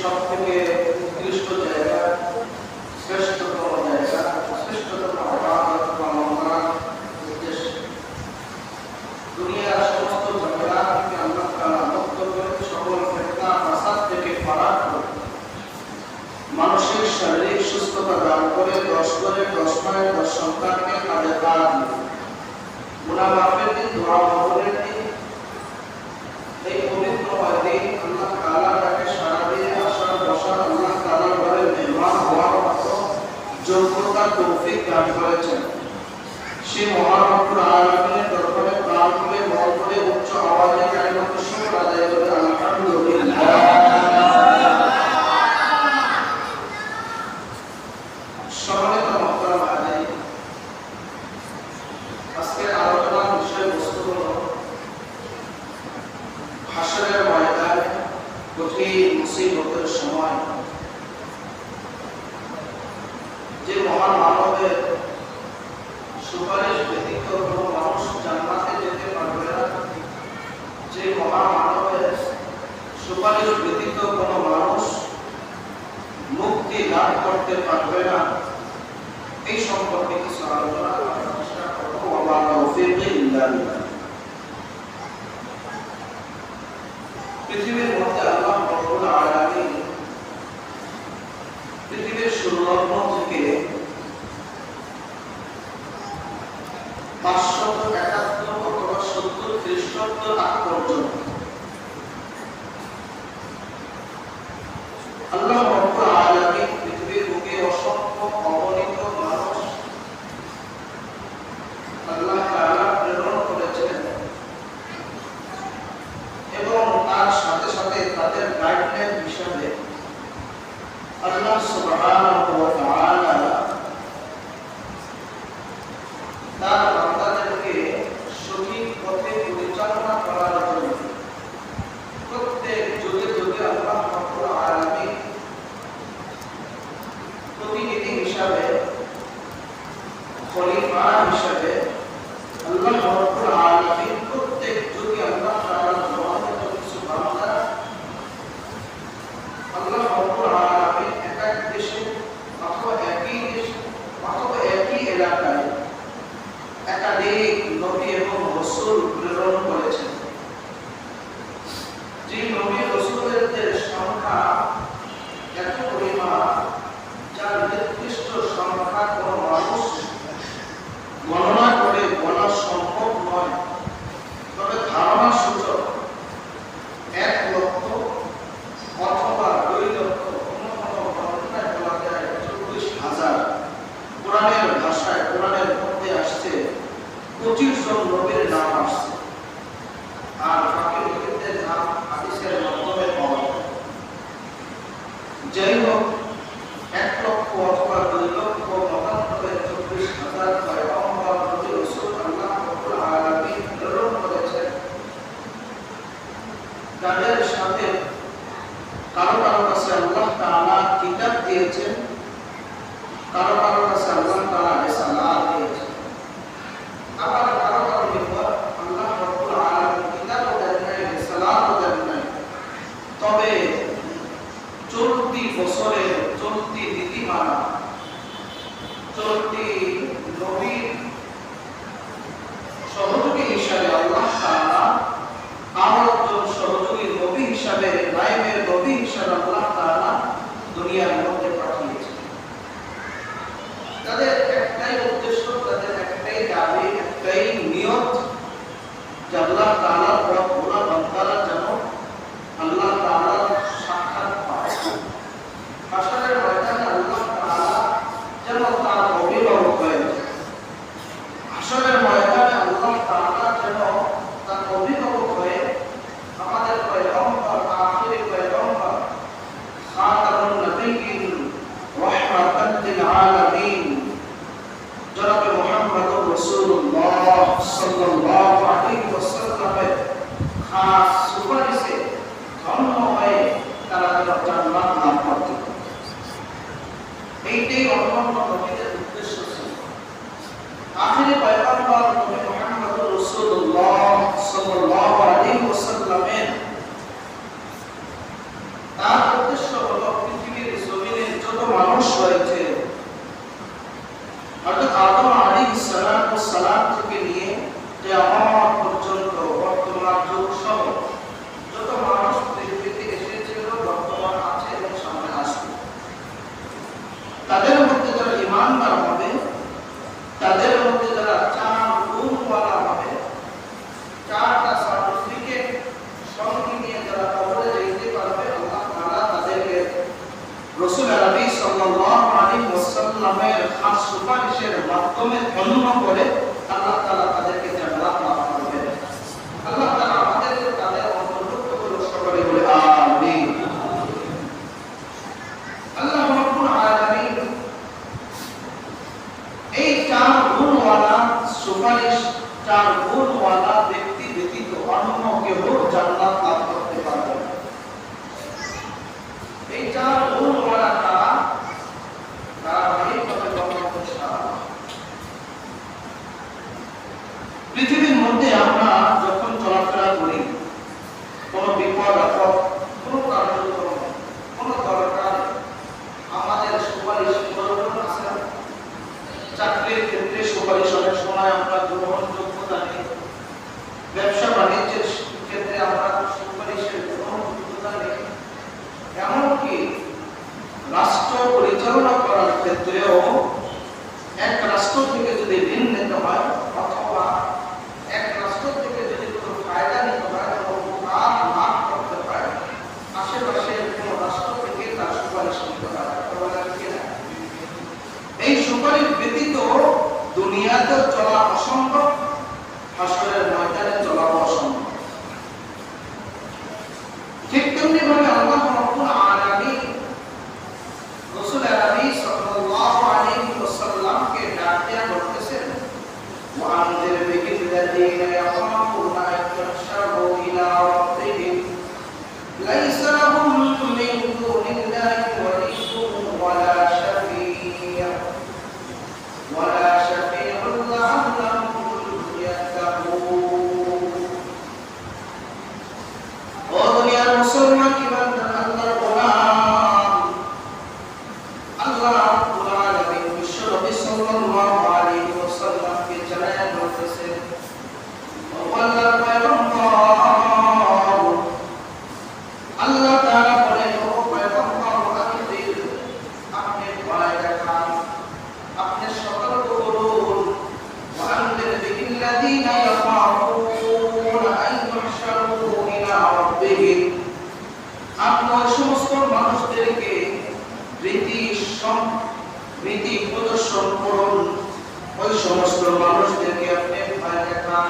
সবথেকে উৎকৃষ্ট জায়গা, শ্রেষ্ঠতম জায়গা, শ্রেষ্ঠতম ইবাদত পালন করার উদ্দেশ্যে দুনিয়ার সমস্ত ঝগড়া থেকে আল্লাহ তাআলা মুক্ত করে সকল ফিতনা ফাসাদ থেকে পারাক করে মানুষের শারীরিক সুস্থতা দান করে 10 করে 10 মাস 10 সন্তানকে তাদের দান গুনাহ মাফের দিন, দোয়া কবুলের দিন, এই পবিত্র দিন আল্লাহ তাআলা তাকে সারা দিন আসার বসার আল্লাহ তাআলার ঘরে মেহমান হওয়ার মতো যোগ্যতা তৌফিক দান করেছেন। সেই মহান রব্বুল আলামিনের দরবারে প্রাণ খুলে মন খুলে উচ্চ আওয়াজে কালিমাত শুকর আদায় করে আলহামদুলিল্লাহ। সম্মানিত মুহতারাম হাজিরিন, আজকের আলোচনার বিষয়বস্তু হলো হাশরের ময়দানে কঠিন মুসিবতের সময় যে মহান মানবের সুপারিশ ব্যতীত কোনো মানুষ জান্নাতে যেতে পারবে না, যে মহান মানবের সুপারিশ ব্যতীত কোনো মানুষ মুক্তি লাভ করতে পারবে না, এই সম্পর্কে কিছু আলোচনা করার চেষ্টা করব। ওয়া তাওফীক ইল্লা বিল্লাহ। পৃথিবীর মধ্যে আল্লাহ রাব্বুল আলামিন পৃথিবীর সূর্যলগ্ন থেকে 571 অথবা 70 খ্রিস্টাব্দ আগ পর্যন্ত আল্লাহ রাব্বুল আলামিন পৃথিবীর বুকে অসংখ্য অগণিত মানুষ আল্লাহ তাআলা প্রেরণ করেছেন এবং তার সাথে সাথে তাদের গাইডলাইন হিসেবে আল্লাহ সুবহানাহু ওয়া তাআলা তার বান্দাদেরকে সঠিক পথে পরিচালনা করার জন্য প্রত্যেক যুগে যুগে আল্লাহ রাব্বুল আলামিন প্রতিনিধি হিসাবে, খলিফা হিসাবে আল্লাহ রাব্বুল আলামিন প্রত্যেক যুগে আল্লাহ তাআলার জমানাত কিছু বান্দা আল্লাহ রাব্বুল আলামিন এক দেশে অথবা একই দেশে অথবা একই এলাকায় একাধিক নবী এবং রাসূল প্রেরণ করেছেন। যে নবী রাসূলদের সংখ্যা এত পরিমাণ যার নির্দিষ্ট সংখ্যা কোনো মানুষ গণনা করে বলা সম্ভব নয়, তবে ধারণা সূচক 1 লক্ষ অথবা 2 লক্ষ, কোনো কোনো ঘটনায় বলা যায় 40,000। কোরআনের ভাষায় কোরআনের মধ্যে আসছে 25 জন নবীর নাম আসছে, আর বাকি নবীদের নাম হাদিসের মাধ্যমে পাওয়া যায়। যাই হোক, 1 লক্ষ অথবা 2 লক্ষ 49,000 পয়গম্বর নবী রাসূল আল্লাহ রাব্বুল আলামিন প্রেরণ করেছেন। তাদের সাথে কারো কারো কাছে আল্লাহ তাআলা কিতাব দিয়েছেন, কারো কারো কাছে আল্লাহ তাআলা রিসালাত দিয়েছেন, আবার কারো কারো নিকট আল্লাহ রাব্বুল আলামিন কিতাবও দেন নাই, রিসালাতও দেন নাই। তবে চলতি বছরের চলতি নীতিমালা, চলতি নবীর সহযোগী হিসাবে আল্লাহ তাআলা আরো একজন সহযোগী নবী হিসাবে, নায়েবের নবী হিসাবে আল্লাহ তাআলা দুনিয়ার মধ্যে পাঠিয়েছেন। তাদের একটাই উদ্দেশ্য, তাদের একটাই দাবি, একটাই নিয়ত যে আল্লাহ তাআলার পথগুলো বান্দারা যেন আল্লাহ তাআলার সাক্ষাৎ পায়। হাশরের ময়দানে আল্লাহ তাআলা যেন তার অভিভাবক হয়ে যায়। হাশরের ময়দানে আল্লাহ তাআলা যেন তার অভিভাবক হয়ে আমাদের পয়গম্বর, আখিরি পয়গম্বর, খাতামুন নবিয়্যিন, রাহমাতাল লিল আলামিন জনাব মুহাম্মদুর রাসূলুল্লাহ সাল্লাল্লাহু আলাইহি ওয়াসাল্লামের খাস সুপারিশে ধন্য হয়ে তারা জান্নাত লাভ করতে পারে। এইটাই অন্যান্য নবীদের উদ্দেশ্য ছিল। আখিরি পয়গম্বর নবী মুহাম্মদুর রাসূলুল্লাহ সাল্লাল্লাহু আলাইহি ওয়াসাল্লামের তার উদ্দেশ্য হলো ইমানদার হবে, তাদের মধ্যে যারা 4 গুণওয়ালা হবে, 4টা সার্টিফিকেট সঙ্গে নিয়ে যারা কবরে যেতে পারবে, আল্লাহ তাআলা তাদেরকে রাসূল নবী সাল্লাল্লাহু আলাইহি ওয়াসাল্লামের খাস সুপারিশের মাধ্যমে ধন্য করে আল্লাহ তাআলা তাদেরকে জান্নাত দান করবেন। আল্লাহ তাআলা আমাদেরকে তাদের অন্তর্ভুক্ত করে সকলে বলে আমিন। আল্লাহ রাব্বুল আলামিন এই 4 গুণওয়ালা সুপারিশ, 4 গুণওয়ালা ব্যক্তি ব্যতীত অন্য কেউ জান্নাত লাভ করতে পারবে না। এই 4 গুণওয়ালা তারা ধারাবাহিকভাবে বর্ণনা ছাড়া পৃথিবীর মধ্যে আমরা যখন চলাফেরা করি, কোনো বিপদ আপদ, কোনো কার্যক্রম, কোনো দরকার, আমাদের সুপারিশ প্রয়োজন আছে না? চাকরির ক্ষেত্রে সুপারিশ অনেক সময় আমরা গ্রহণযোগ্যতা নেই, ব্যবসা বাণিজ্যের ক্ষেত্রে আমরা সুপারিশের গ্রহণযোগ্যতা নেই, এমনকি রাষ্ট্র পরিচালনা করার ক্ষেত্রেও এক রাষ্ট্র থেকে যদি ঋণ নিতে হয় অথবা এক রাষ্ট্র থেকে যদি কোনো ফায়দা নিতে হয়, উপকার লাভ করতে হয়, আশেপাশের কোনো রাষ্ট্র থেকে তার সুপারিশ নিতে হয়। এই সুপারিশ ব্যতীত দুনিয়াতে চলা অসম্ভব, হাসরের ময়দানে চলা অসম্ভব। ঠিক তেমনি ভাবে আল্লাহ রাব্বুল আলামিন রাসূল নবী সাল্লাল্লাহু আলাইহি ওয়াসাল্লামকে ডাক দেয়া বলতেছেন, ওয়া আনজির বিল্লাযীনা ইয়াখাফুনা আন-নাশারু ইলা রাব্বিহিম লাইসা লাহুম মিন দুনিল্লাহি ওয়ালিয়্যুন ওয়ালা শাফী'উন ওয়ালা শাফী'উন লা'আল্লাহুম ইয়াত্তাকুন। ও দুনিয়ার মুসলমান ইমানদার আল্লাহর গোলাম, আল্লাহ রাব্বুল আলামিন বিশ্ব নবী সাল্লাল্লাহু আলাইহি ওয়াসাল্লামকে জানায়া বলতেছেন, ও আল্লাহর পয়গম্বর, আল্লাহ তাআলা বলেন, ও পয়গম্বর আখির, আপনি ভয় দেখান, আপনি সতর্ক করুন, ওয়া আনজির বিল্লাযীনা ইয়াখাফুনা আন ইউহশারু ইলা রাব্বিহিম, আপনি ওই সমস্ত মানুষদেরকে রীতি প্রদর্শন করুন, ওই সমস্ত মানুষদেরকে আপনি ভয় দেখান,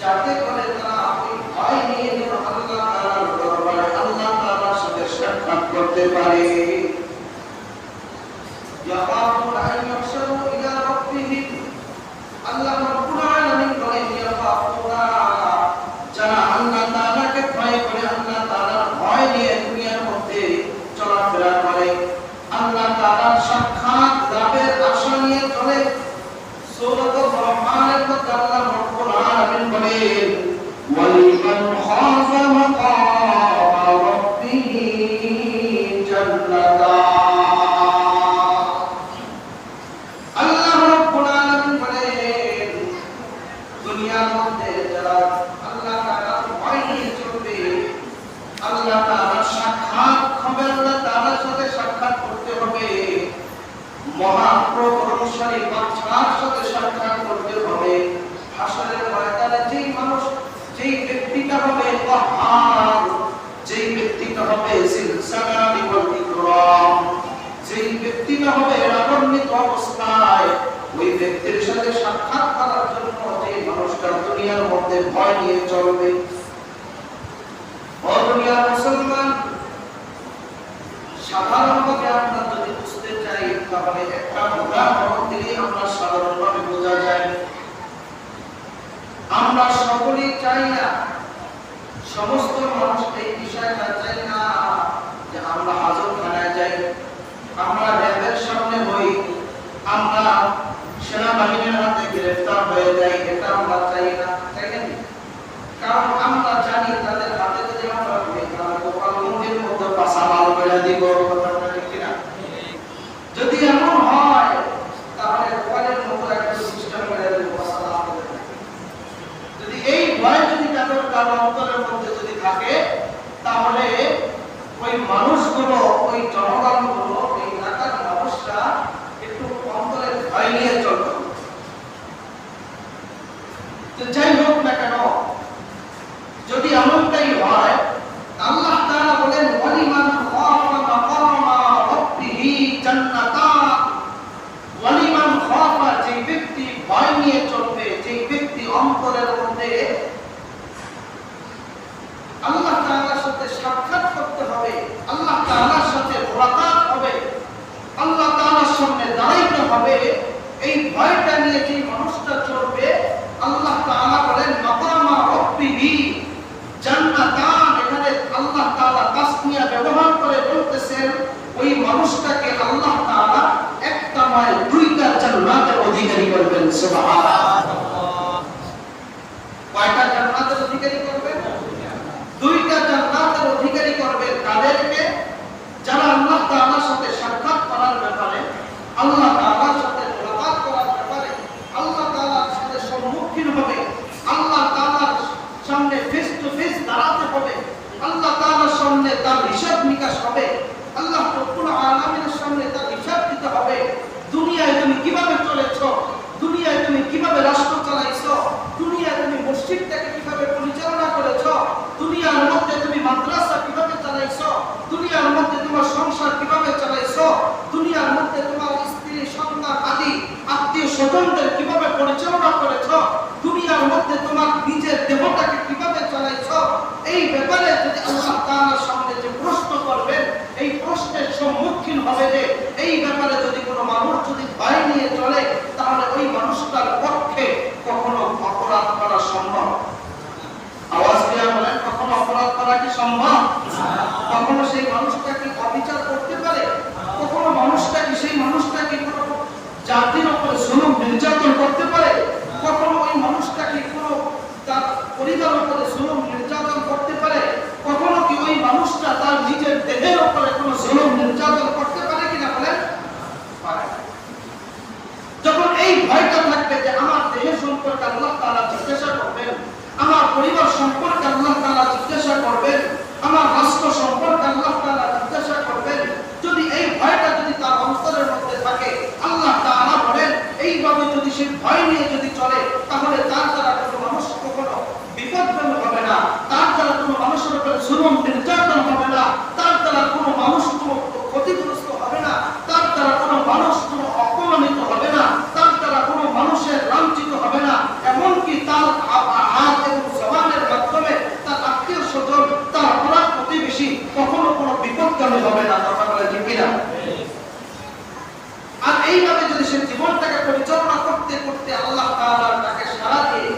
যাতে করে তারা ওই ভয় নিয়ে যেন আল্লাহ তাআলার দরবারে আল্লাহ তাআলার সাথে সাক্ষাৎ করতে পারে। ইয়াখাফুনা আন ইউহশারু ইলা রাব্বিহিম, আল্লাহ রাব্বুল আলামিন বলেন, ইয়াখাফুনা, যারা আল্লাহ তাআলাকে ভয় করে, আল্লাহ তাআলার ভয় নিয়ে দুনিয়ার মধ্যে চলাফেরা করে, আল্লাহ তাআলার সাক্ষাৎ লাভের আশা নিয়ে চলে। সূরাতুর রহমানের মধ্যে আল্লাহ রাব্বুল আলামিন বলেন, ওয়ালিমান খাফা মাকামা রাব্বিহি জান্নাতান। আল্লাহ রাব্বুল আলামিন বলেন, দুনিয়ার মধ্যে যারা আল্লাহ তাআলার ভয় নিয়ে চলবে, আল্লাহ তাআলার সাক্ষাৎ হবে, আল্লাহ তাআলার সাথে সাক্ষাৎ করতে হবে, মহাপ্রকরণশালী বাদশাহর সাথে সাক্ষাৎ করতে হবে। হাসরের ময়দানে যেই মানুষ, যেই ব্যক্তিটা হবে কাহার, যেই ব্যক্তিটা হবে সিলসালামি ওয়াল ইকরাম, যেই ব্যক্তিটা হবে রাগান্বিত অবস্থায়, ওই ব্যক্তির সাথে সাক্ষাৎ করার জন্য যে মানুষটা দুনিয়ার মধ্যে ভয় নিয়ে চলবে। ও দুনিয়ার মুসলমান, সাধারণভাবে আমরা যদি বুঝতে চাই তাহলে একটা উদাহরণ দিলে আমরা সাধারণভাবে বোঝা যায়। আমরা সকলেই চাই না, সমস্ত মানুষ এই বিষয়টা চাই না যে আমরা হাজতখানায় যাই, আমরা র্যাবের সামনে হই, আমরা সেনাবাহিনীর হাতে গ্রেফতার হয়ে যাই, এটা আমরা চাই না, চাই না। কারণ আমরা জানি তাদের হাতে যদি আমরা হই, তারা গোপাল মন্দিরের মধ্যে পাশা মাল বেড়ে দিব, কথাটা ঠিক কিনা? যদি এমন হয় তাহলে গোপালের মতো একটা সিস্টেম বেড়ে দিব, পাশা মাল বেড়ে। যদি এই ভয় যদি কারো অন্তরের মধ্যে যদি থাকে, তাহলে ওই মানুষগুলো, ওই জনগণগুলো, ওই এলাকার মানুষরা একটু কম ভয় নিয়ে চলতে হবে। তো যাই হোক না কেন, যদি এমনটাই হয়, আল্লাহ তাআলা বলেন ওয়ালিমান খাফা মাকামা রাব্বিহি জান্নাতান, ওয়ালিমান খাফা, যে ব্যক্তি ভয় নিয়ে চলবে, যে ব্যক্তি অন্তরের মধ্যে আল্লাহ তাআলার সাথে সাক্ষাৎ করতে হবে, আল্লাহ তাআলার সাথে মুলাকাত হবে, আল্লাহ তাআলার সামনে দাঁড়াইতে হবে, এই ভয়টা নিয়ে যে মানুষটা চলবে, আল্লাহ তাআলা বলেন মাকামা রাব্বিহি জান্নাতান, এখানে আল্লাহ তাআলা তাসনিয়া ব্যবহার করে বলতেছেন ওই মানুষটাকে আল্লাহ তাআলা একটা নয় দুইটা জান্নাতের অধিকারী করবেন। সুবহানাল্লাহ। কয়টা জান্নাতের অধিকারী করবেন? দুইটা জান্নাতের অধিকারী করবেন। কাদেরকে? যারা আল্লাহ তাআলার সাথে সাক্ষাৎ করার ব্যাপারে, আল্লাহ তাআলার সাথে মুলাকাত করার ব্যাপারে, আল্লাহ তাআলার সাথে সম্মুখীন হবে, আল্লাহ তাআলার সামনে ফেস টু ফেস দাঁড়াতে হবে, আল্লাহ তাআলার সামনে তার হিসাব নিকাশ হবে, আল্লাহ রব্বুল আলামিনের সামনে তার হিসাব দিতে হবে। দুনিয়ায় তুমি কিভাবে চলেছো, দুনিয়ায় তুমি কিভাবে রাষ্ট্র চালাইছো, দুনিয়ায় তুমি মসজিদটাকে কিভাবে পরিচালনা করেছো, দুনিয়ার মধ্যে তুমি মাদ্রাসা কিভাবে চালাইছো, দুনিয়ার মধ্যে তোমার সংসার কিভাবে চালাইছো, দুনিয়ার মধ্যে তোমার স্ত্রী সন্তান আদি আত্মীয় স্বজনদের কিভাবে পরিচালনা করেছো, দুনিয়ার মধ্যে তোমার নিজের দেহটাকে কিভাবে চালাইছো, এই ব্যাপারে যদি আল্লাহ তাআলার সামনে যে প্রশ্ন করবেন, এই প্রশ্নের সম্মুখীন হবে যে এই ব্যাপারে যদি কোনো মানুষ যদি ভয় নিয়ে চলে, তাহলে ওই মানুষটার পক্ষে কখনো অপরাধ করা সম্ভব? আওয়াজ দিয়ে বলেন, কখনো অপরাধ করা কি সম্ভব? কখনো সেই মানুষটাকে অবিচার করতে পারে? কখনো মানুষটাকে সেই মানুষটাকে কোনো জাতির উপরে জুলুম নির্যাতন করতে পারে? কখনো ওই মানুষটাকে কোনো তার পরিবারের উপরে জুলুম নির্যাতন করতে পারে? কখনো কি ওই মানুষটা তার নিজের দেহের উপরে কোনো জুলুম নির্যাতন করতে পারে কিনা বলেন? পারে। যখন এই ভয়টা থাকবে যে আমার দেহ সম্পর্কে আল্লাহ তাআলা জিজ্ঞাসা করবেন, আমার পরিবার সম্পর্কে আল্লাহ তাআলা জিজ্ঞাসা করবেন, আমার রাষ্ট্র সম্পর্কে আল্লাহ তাআলা জিজ্ঞাসা করবেন, যদি এই ভয়টা যদি তার অন্তরের মধ্যে থাকে, আল্লাহ তাআলা বলেন এইভাবে যদি সে ভয় নিয়ে যদি চলে, তাহলে তার দ্বারা কোনো মানুষ কখনো বিপদজনক হবে না, তার দ্বারা কোনো মানুষের উপরে জুলুম নির্যাতন হবে না, তার দ্বারা কোনো মানুষ কোনো ক্ষতিগ্রস্ত হবে না, তার দ্বারা কোনো মানুষ কোনো অপমানিত হবে না, তার দ্বারা কোনো মানুষের লাঞ্ছিত হবে না, এমনকি তার হাত এবং জবানের মাধ্যমে তার আত্মীয় স্বজন, তার অপরাধ প্রতিবেশী কখনো কোনো বিপদগামী হবে না। কথা বলে ঠিক কিনা? আর এইভাবে যদি সে জীবনটাকে পরিচালনা করতে করতে আল্লাহ তাআলা তাকে সারা দিয়ে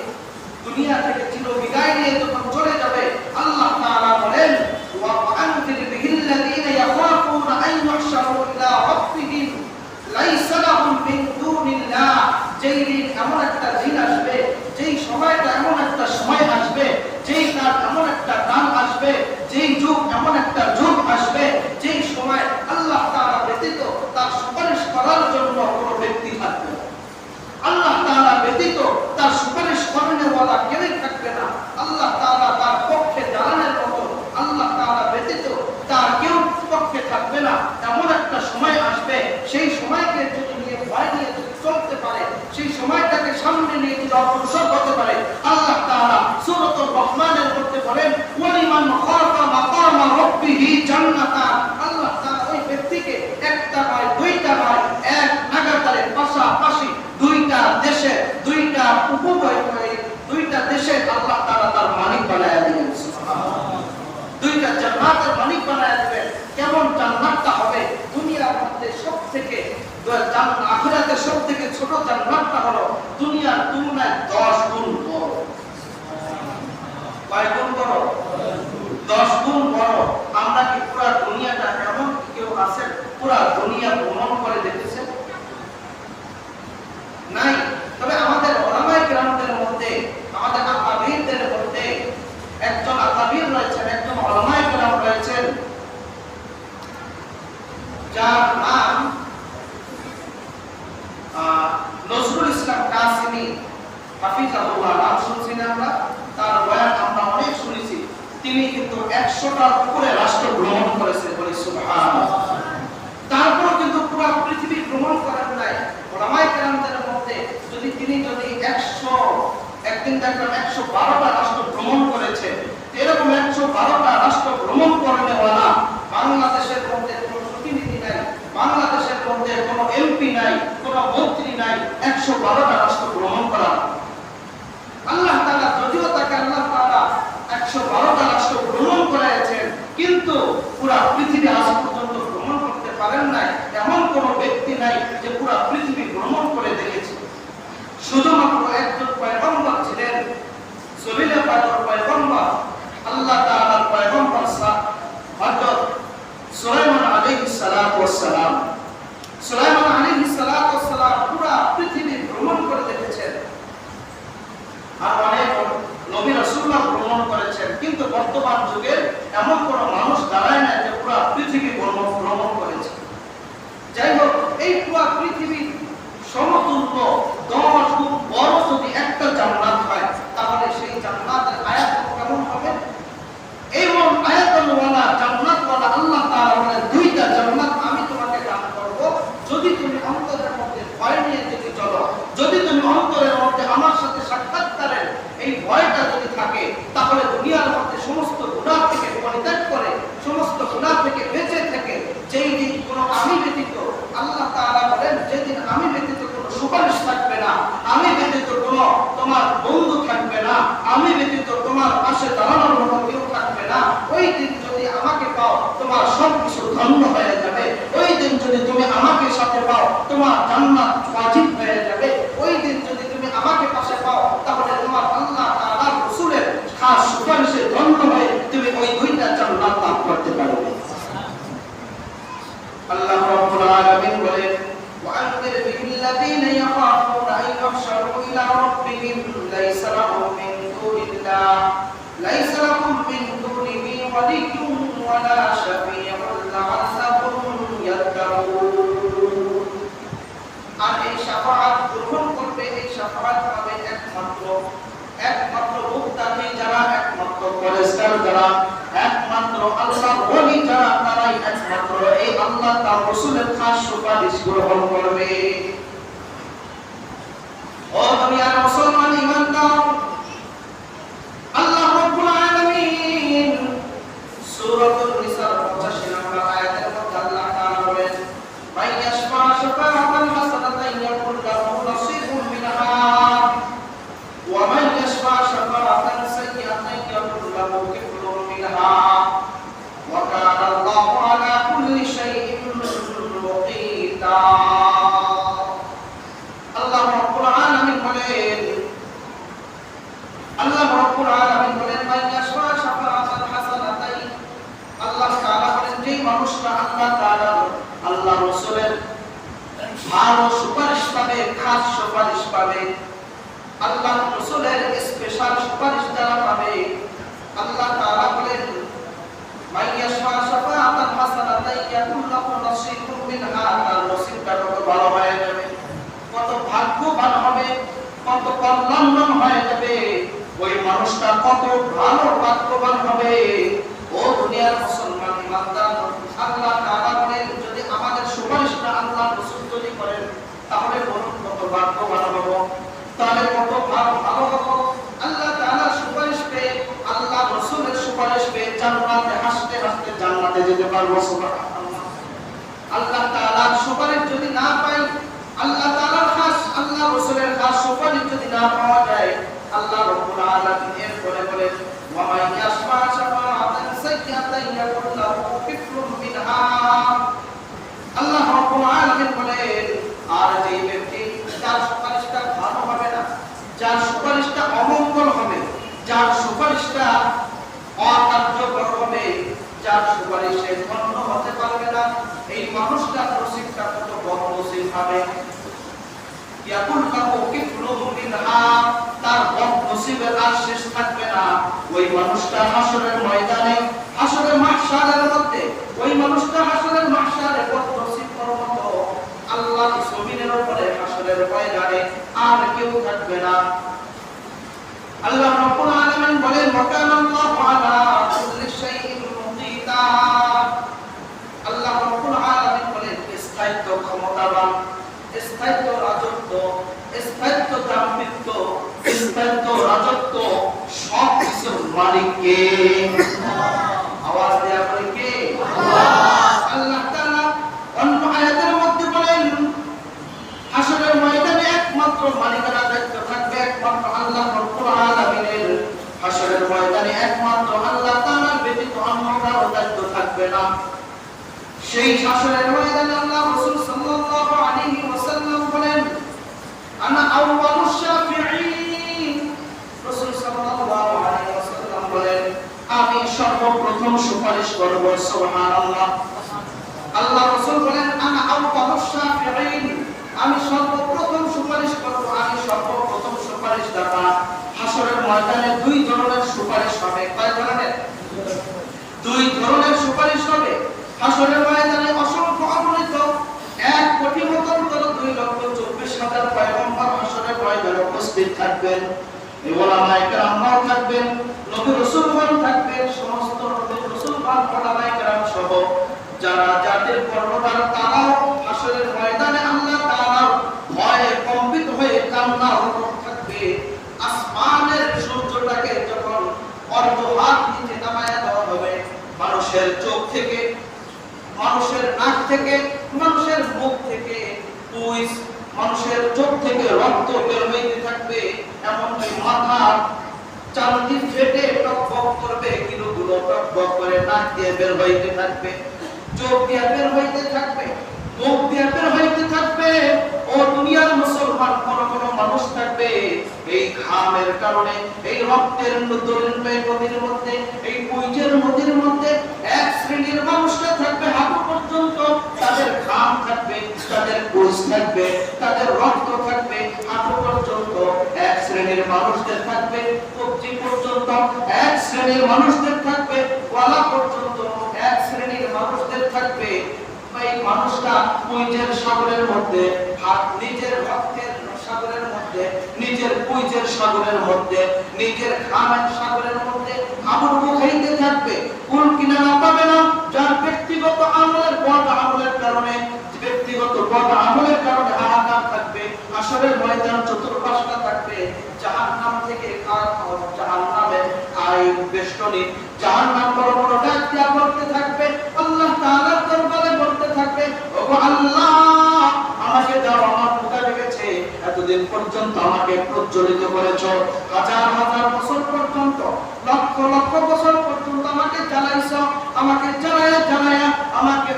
দুনিয়া থেকে চির বিদায় নিয়ে যখন চলে যাবে, আল্লাহ তাআলা বলেন ওয়া আনজির বিহিল্লাযীনা ইয়াখাফুনা আন ইউহশারু ইলা রাব্বিহিম লাইসা লাহুম মিন দুনিল্লাহ, যেই দিন এমন একটা দিন আসবে, যেই সময়টা এমন একটা সময় আসবে, যেই কাল এমন একটা কাল আসবে, যেই যুগ এমন একটা যুগ আসবে, যেই সময় আল্লাহ তাআলা ব্যতীত তার সুপারিশ করার জন্য কোনো ব্যক্তি থাকবে না, আল্লাহ তাআলা ব্যতীত তার সুপারিশ করানোওয়ালা কেউই থাকবে না, আল্লাহ তাআলা তার পক্ষে দাঁড়ানোর মতো আল্লাহ তাআলা ব্যতীত তার কেউ পক্ষে থাকবে না। এমন একটা সময় আসবে, সেই সময়কে যদি নিয়ে ভয় নিয়ে চলতে পারে, সেই সময়টাকে সামনে নিয়ে যদি অগ্রসর হতে পারে, আল্লাহ তাআলা সূরাতুর রহমানের মধ্যে বলেন ওয়ালিমান খাফা মাকামা রাব্বিহি জান্নাতান, আল্লাহ তাআলা ওই ব্যক্তিকে একটা নয় দুইটা নয় এক নাগাতারে পাশাপাশি দুইটা দেশে দুইটা উপভোগ দুইটা দেশে আল্লাহ তাআলা তার মালিক বানায়া দিবেন। সুবহানাল্লাহ। দুইটা জান্নাতের মালিক বানায়া দিবেন। কেমন জান্নাতটা হবে? দুনিয়ার মধ্যে সবথেকে আখিরাতের সবথেকে ছোট জান্নাতটা হলো দুনিয়ার তুলনায় 10 গুণ বড়। কয় গুণ বড়? 10 গুণ বড়। আমরা কি পুরো দুনিয়াটা এমন কেউ আছেন পুরো দুনিয়া ভ্রমণ করে দেখেছেন? নাই। তবে আমাদের উলামায়ে কিরামদের মধ্যে, আমাদের আকাবিরদের মধ্যে একজন আকাবির রয়েছেন, একজন উলামায়ে কিরাম রয়েছেন যার নাম নজরুল ইসলাম কাসিমি হাফিজাহুল্লাহ। নাম শুনছি না আমরা, তার বয়ান আমরা অনেক শুনেছি। তিনি কিন্তু 100টার উপরে রাষ্ট্র ভ্রমণ করেছেন, বলি সুবহানাল্লাহ। তারপর কিন্তু পুরো পৃথিবী ভ্রমণ করেন নাই। উলামায়ে কিরাম একদিন দেখলাম 112টা রাষ্ট্র ভ্রমণ করেছে। এরকম 112টা রাষ্ট্র ভ্রমণ করেওয়ালা বাংলাদেশের মধ্যে কোনো প্রতিনিধি নাই, বাংলাদেশের মধ্যে কোনো এমপি নাই, কোনো মন্ত্রী নাই, 112টা রাষ্ট্র ভ্রমণ করা। আল্লাহ তাআলা যদিও তাকে আল্লাহ তাআলা 112টা রাষ্ট্র ভ্রমণ করাইছেন, কিন্তু পুরা পৃথিবী আজ পর্যন্ত ভ্রমণ করতে পারেন নাই। এমন কোন ব্যক্তি নাই যে পুরা পৃথিবী ভ্রমণ করে দেখেছে। শুধুমাত্র একজন পয়গম্বর ছিলেন, জলিলে পাকের পয়গম্বর, আল্লাহ তাআলার পয়গম্বর হযরত সুলাইমান আলাইহিস সালাতু ওয়াস সালাম। সুলাইমান আলাইহিস সালাতু ওয়াস সালাম পুরা পৃথিবী ভ্রমণ করে দেখেছেন। আর অনেক নবী রাসূলরা ভ্রমণ করেছেন, কিন্তু বর্তমান যুগে এমন কোন মানুষ দাঁড়ায় না যে পুরা পৃথিবী ভ্রমণ করেছে। যাই হোক, এই পুরা পৃথিবী সমতুল্য 10 গুণ বড় যদি একটা জান্নাত হয়, তাহলে সেই জান্নাতের আয়াত কেমন হবে? এবং আয়াতুল্লাহ জান্নাতওয়ালা আল্লাহ তাআলা বলেন, দুইটা জান্নাত আমি তোমাকে দান করব যদি তুমি অন্তরের মধ্যে ভয় নিয়ে যদি চলো, যদি তুমি অন্তরের মধ্যে আমার সাথে সাক্ষাৎকারের এই ভয়টা যদি থাকে, তাহলে দুনিয়ার মধ্যে সমস্ত গুনাহ থেকে পরিত্যাগ করে, সমস্ত গুনাহ থেকে বেঁচে থেকে যেই দিন কোনো আমি ব্যতীত, আল্লাহ তাআলা বলেন যেদিন আমি ব্যতীত কোনো সুপারিশ থাকবে না, আমি ব্যতীত কোনো তোমার বন্ধু থাকবে না, আমি ব্যতীত তোমার পাশে দাঁড়ানোর মতো কেউ থাকবে না, ওই দিন যদি আমাকে পাও তোমার সবকিছু ধন্য হয়ে যাবে। ওই দিন যদি তুমি আমাকে সাথে পাও তোমার জান্নাত ওয়াজিব হয়ে যাবে। ওই দিন যদি তুমি আমাকে পাশে পাও, তাহলে তোমার আল্লাহ তাআলার রাসূলের খাস সুপারিশে ধন্য হয়ে তুমি ওই দুইটা জান্নাত লাভ করতে পারবে। আল্লাহ রাব্বুল আলামিন বলেন, وأنذر به الذين يخافون أن يحشروا إلى ربهم ليس لهم من دونه ولي ولا شفيع لعلهم يتقون। আর এই শাফাআত গ্রহণ করবে, এই শাফাআত পাবে একমাত্র মুত্তাকি যারা, একমাত্র পরেশগার যারা, একমাত্র আল্লাহর ওলি যারা, তারাই একমাত্র এই আল্লাহ তার রাসূলের খাস সুপারিশ গ্রহণ করবে। ও দুনিয়ার মুসলমান ঈমানদার, আল্লাহ রাব্বুল আলামিন সূরাতুন নিসার 85 নম্বর আয়াতের মধ্যে আল্লাহ তাআলা বলেন, মাইয়াশফা শাফাআতান হাসানাতান ইয়াকুল লাহু নাসীবুম মিনহা ওয়া মাইয়াশফা শাফাআতান সাইয়্যাতান ইয়াকুল লাহু কিফলুম মিনহা ওয়া কানা আল্লাহু আলা কুল্লি শাইইন মুকীতা। আল্লাহ রাব্বুল আলামিন বলেন, মাইয়াশফা শাফাআতান হাসানাতান, আল্লাহ তাআলা বলেন যেই মানুষটা আল্লাহ তাআলা আল্লাহ রাসূলের ভালো সুপারিশ পাবে, খাস সুপারিশ পাবে, আল্লাহ রাসূলের স্পেশাল সুপারিশ যারা পাবে, আল্লাহ তাআলা বলেন মাইয়াশফা শাফাআতান হাসানাতান ইয়াকুল লাহু নাসীবুম মিনহা, তার নসিবটা কত ভালো হয়ে যাবে, কত ভাগ্যবান হবে, কত কল্যাণবান হয়ে যাবে, ওই মানুষটা কত ভালো ভাগ্যবান হবে। ও দুনিয়ার মুসলমান ঈমানদার, আল্লাহ তাআলা বলেন যদি আমাদের সুপারিশটা আল্লাহ রাসূল যদি করেন, তাহলে বলুন কত ভাগ্যবান হব, তাহলে কত ভালো হব। আল্লাহ তাআলার সুপারিশ পেয়ে, আল্লাহ রাসূলের সুপারিশ পেয়ে জান্নাতে হাসতে হাসতে জান্নাতে যেতে পারবো। সুবহানাল্লাহ। আল্লাহ তাআলার সুপারিশ যদি না পাই, আল্লাহ তাআলার খাস, আল্লাহ রাসূলের খাস সুপারিশ যদি না পাওয়া যায়, আল্লাহ রাব্বুল আলামিন এরপরে বলেন, ওয়া মাইয়াশফা শাফাআতান সাইয়্যাতান ইয়াকুল লাহু কিফলুম মিনহা। আল্লাহ রাব্বুল আলামিন বলেন, আর যেই ব্যক্তি যার সুপারিশটা ভালো হবে না, যার সুপারিশটা অমঙ্গল হবে, যার সুপারিশটা অকার্যকর হবে, যার সুপারিশে ধন্য হতে পারবে না, এই মানুষটার নসিবটা কত বদনসিব হবে। ইয়াকুল লাহু কিফলুম মিনহা, তার বদনসিবের আর শেষ থাকবে না। ওই মানুষটা হাসরের ময়দানে, হাসরের মাহশারের মধ্যে, ওই মানুষটা হাসরের মাহশারে বদনসিব হওয়ার মতো আল্লাহর জমিনের উপরে হাসরের ময়দানে আর কেউ থাকবে না। আল্লাহ রাব্বুল আলামিন বলেন, ওয়া কানা আল্লাহু আলা কুল্লি শাইইন মুকীতা। আল্লাহ রাব্বুল আলামিন বলেন স্থায়িত্ব ক্ষমতাবান, স্থায়িত্ব রাজত্ব, স্থায়িত্ব দাম্ভিত্ব, বিস্তারিত রাজত্ব সব কিছুর মালিক কে? আওয়াজ দেয়া করে কে? আল্লাহ তাআলা অন্য আয়াতের মধ্যে বলেন হাসরের ময়দানে একমাত্র মালিকানার দায়িত্ব থাকবে একমাত্র আল্লাহ রাব্বুল আলামিনের। হাসরের ময়দানে একমাত্র আল্লাহ তাআলার ব্যতীত অন্য কারো দায়িত্ব থাকবে না। সেই হাসরের ময়দানে আল্লাহ রাসূল সাল্লাল্লাহু আলাইহি ওয়াসাল্লাম বলেন আনা আউয়ালুশ শাফিঈন। রাসূল সাল্লাল্লাহু আলাইহি ওয়াসাল্লাম বলেন আমি সর্বপ্রথম সুপারিশ করব। সুবহানাল্লাহ। আল্লাহ রাসূল বলেন আনা আউয়ালুশ শাফিঈন, আমি সর্বপ্রথম সুপারিশ করব, আমি সর্বপ্রথম সুপারিশদাতা। হাসরের ময়দানে দুই ধরনের সুপারিশ হবে। কয় ধরনের? দুই ধরনের সুপারিশ হবে। হাসরের ময়দানে অসংখ্য অগণিত 1,24,000 পয়গম্বর হাসরের ময়দানে উপস্থিত থাকবেন। উলামায়ে কেরামরাও থাকবেন, নবী রাসূলগণ থাকবেন, সমস্ত নবী রাসূলগণ উলামায়ে কেরাম সহ যারা জাতির কর্ণধার তারাও হাসরের ময়দানে আল্লাহ তাআলার ভয়ে কম্পিত হয়ে কান্নারত থাকবে। আসমানের সূর্যটাকে যখন অর্ধহাত নিচে নামায়া দেওয়া হবে, মানুষের চোখ থেকে, মানুষের নাক থেকে, মানুষের মুখ থেকে পুইস, মানুষের চোখ থেকে রক্ত বের হইতে থাকবে। এমনকি মাথা চামড়ি ফেটে টকবক করবে, কিলোগুলো টকবক করে নাক দিয়ে বের হইতে থাকবে, চোখ দিয়ে বের হইতে থাকবে, মুখ দিয়ে বের হইতে থাকবে। ও দুনিয়ার মুসলমান কোন কোন মানুষ থাকবে এই ঘামের কারণে, এই রক্তের নদীর মধ্যে, এই পুইজের নদীর মধ্যে এক শ্রেণীর মানুষরা থাকবে হাঁটু পর্যন্ত, তাদের ঘাম থাকবে, তাদের পুইজ থাকবে, তাদের রক্ত থাকবে হাঁটু পর্যন্ত। এক শ্রেণীর মানুষদের থাকবে কবজি পর্যন্ত, এক শ্রেণীর মানুষদের থাকবে গলা পর্যন্ত, এক শ্রেণীর মানুষদের থাকবে এই মানুষটা পুইজের সাগরের মধ্যে, হাত নিজের রক্তের সাগরের মধ্যে, নিজের পুইজের সাগরের মধ্যে, নিজের ঘামের সাগরের মধ্যে আবু খাইতে থাকবে। কুল কিনারা পাবে না, যার ব্যক্তিগত আমলের বড় আমলের কারণে, ব্যক্তিগত বড় আমলের কারণে হাহাকার থাকবে। হাসরের ময়দান চতুর্পাশটা থাকবে জাহান্নাম থেকে জাহান্নামের বেষ্টনী, জাহান্নাম বড় বড় ডাক দিয়া বলতে থাকবে, আল্লাহ তাআলার দরবারে বলতে থাকবে, ওগো আল্লাহ আমাকে দাও, আমার ক্ষুধা লেগেছে, এতদিন পর্যন্ত আমাকে প্রজ্বলিত করেছো, হাজার হাজার বছর পর্যন্ত, লক্ষ লক্ষ বছর পর্যন্ত আমাকে জ্বালাইছো, আমাকে জ্বালায়া জ্বালায়া আমাকে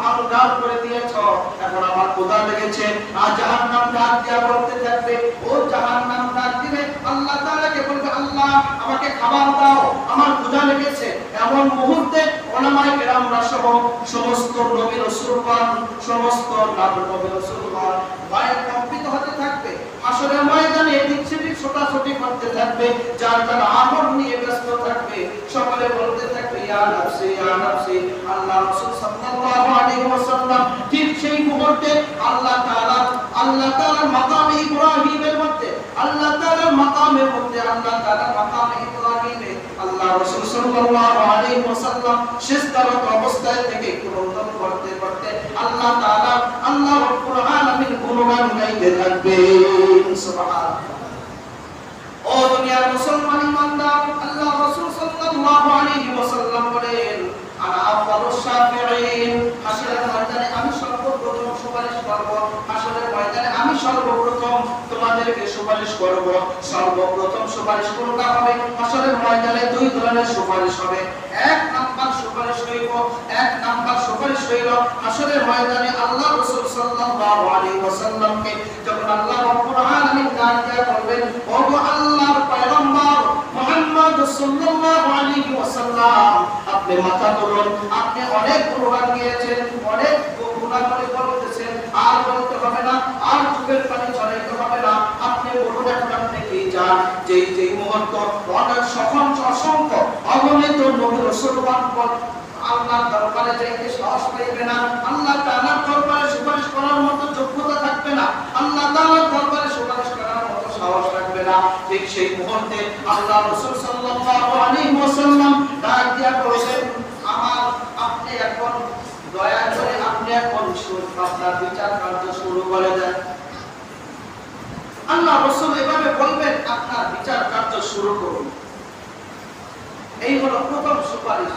আঙ্গার করে দিয়েছো, এখন আমার ক্ষুধা লেগেছে। আর জাহান্নাম ডাক দিয়া বলতে থাকবে, ও জাহান্নাম ডাক দিবে আল্লাহ তাআলাকে বলবে, আল্লাহ আমাকে খাবার দাও, আমার ক্ষুধা লেগেছে। এমন মুহূর্তে উলামায়ে কেরামরা সহ সমস্ত নবী রাসূলগণ, সমস্ত নবী রাসূলগণ ভয়ে কম্পিত হতে থাকবে। হাসরের ময়দানে এদিক সেদিক ছোটাছুটি করতে থাকবে, যার যার আমল নিয়ে ব্যস্ত থাকবে, সকলে বলতে থাকবে ইয়া নাফসি ইয়া নাফসি। আল্লাহ রাসূল সাল্লাল্লাহু আলাইহি ওয়াসাল্লাম ঠিক সেই মুহূর্তে আল্লাহ তাআলার মাকামে ইব্রাহিমের মধ্যে, আল্লাহ তাআলার মাকামের মধ্যে, আল্লাহ তাআলার মাকামে ইব্রাহিমে আল্লাহ রাসূল সাল্লাল্লাহু আলাইহি ওয়াসাল্লাম সিজদারত অবস্থায় থেকে কুরআন পড়তে পড়তে আল্লাহ তাআলা, আল্লাহ রাব্বুল আলামিন গুণগান গাইতে থাকবেন। সুবহানাল্লাহ। ও দুনিয়ার মুসলমান ইমানদার, আল্লাহ রাসূল সাল্লাল্লাহু আলাইহি ওয়াসাল্লাম বলেন আনা আউয়ালুশ শাফিঈন, হাসরের ময়দানে আমি সর্বপ্রথম সুপারিশ করব। হাসরের ময়দানে আমি সর্বপ্রথম তোমাদেরকে সুপারিশ করব। সর্বপ্রথম সুপারিশ কোনটা হবে? হাসরের ময়দানে দুই ধরনের সুপারিশ হবে। এক নাম্বার সুপারিশ হইল হাসরের ময়দানে আল্লাহ রাসূল সাল্লাল্লাহু আলাইহি ওয়াসাল্লামকে যখন আল্লাহ রাব্বুল আলামিন ডাক দিয়া বলবেন, ও গো আল্লাহর পয়গম্বর মুহাম্মদ সাল্লাল্লাহু আলাইহি ওয়াসাল্লাম, আপনি মাথা তুলুন, আপনি অনেক গুনাহ গিয়েছেন, অনেক গুনাহ করে বলতেছেন, আর বলতে হবে না, আর চোখের পানি ঝরাইতে হবে না, আপনি বলুন এখন আপনি কি চান। যেই মুহূর্ত অনেক অসংখ্য অগণিত নবী রাসূলগণ আল্লাহর দরবারে যাইতে সাহস পাইবে না, আল্লাহ তাআলার দরবারে সুপারিশ করার মতো যোগ্যতা থাকবে না, আল্লাহ তাআলার দরবারে সুপারিশ করার মতো সাহস রাখবে না, ঠিক সেই মুহূর্তে আল্লাহ রাসূল সাল্লাল্লাহু আলাইহি ওয়াসাল্লাম ডাক দিয়া বলেন, আপনি এখন দয়া করে আপনি এখন আপনার বিচার কার্য শুরু করে দেন। আল্লাহ রাসূল এভাবে বলবেন, আপনার বিচার কার্য শুরু করুন। এই হলো প্রথম সুপারিশ।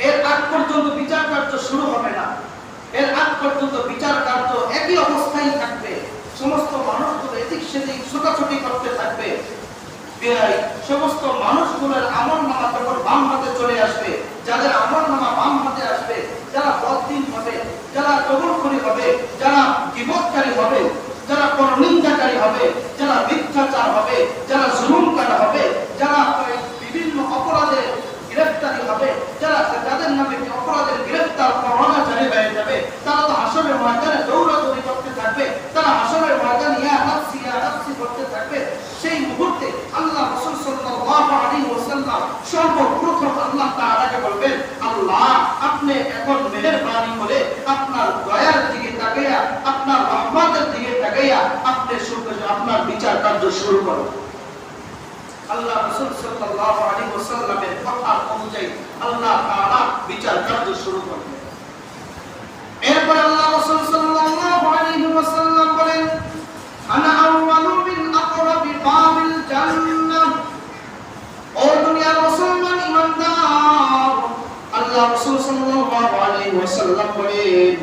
এর আগ পর্যন্ত বিচার কার্য শুরু হবে না। এর আগ পর্যন্ত বিচার কার্য একই অবস্থায় থাকবে। সমস্ত মানুষগুলো এদিক সেদিক ছোটাছুটি করতে থাকবে। সমস্ত মানুষগুলোর আমলনামা যখন বাম হাতে চলে আসবে, যাদের আমলনামা বাম হাতে আসবে, যারা বদদিন হবে, যারা কবুলখুরি হবে, যারা গীবতকারী হবে, যারা পরনিন্দাকারী হবে, যারা মিথ্যাচার হবে, যারা জুলুমকারী হবে, যারা বিভিন্ন অপরাধে গ্রেফতারি হবে, যারা যাদের নামে অপরাধের গ্রেফতার পরোয়ানা জারি হয়ে যাবে, তারা তো হাসরের ময়দানে দৌড়াদৌড়ি করতে থাকবে। তারা হাসরের ময়দানে ইয়া নাফসি করতে থাকবে। সেই মুহূর্তে আল্লাহ রাসূল সাল্লাল্লাহু আলাইহি ওয়াসাল্লাম সর্বপ্রথম আল্লাহ তাআলাকে বলবেন, আল্লাহ আপনি এখন মেহেরবানি করে আপনার দয়ার দিকে তাকাইয়া, আপনার রহমতের দিকে তাকাইয়া আপনি আপনার বিচার কার্য শুরু করুন। আল্লাহ রাসূল সাল্লাল্লাহু আলাইহি ওয়াসাল্লামের কথা অনুযায়ী আল্লাহ তাআলা বিচার কার্য শুরু করবেন। এরপর আল্লাহ রাসূল সাল্লাল্লাহু আলাইহি ওয়াসাল্লাম বলেন, আনা আউয়ালু মিন আকরাবি বাবিল জান্নাহ। ও দুনিয়ার মুসলমান ইমানদার, আল্লাহ রাসূল সাল্লাল্লাহু আলাইহি ওয়াসাল্লাম বলেন,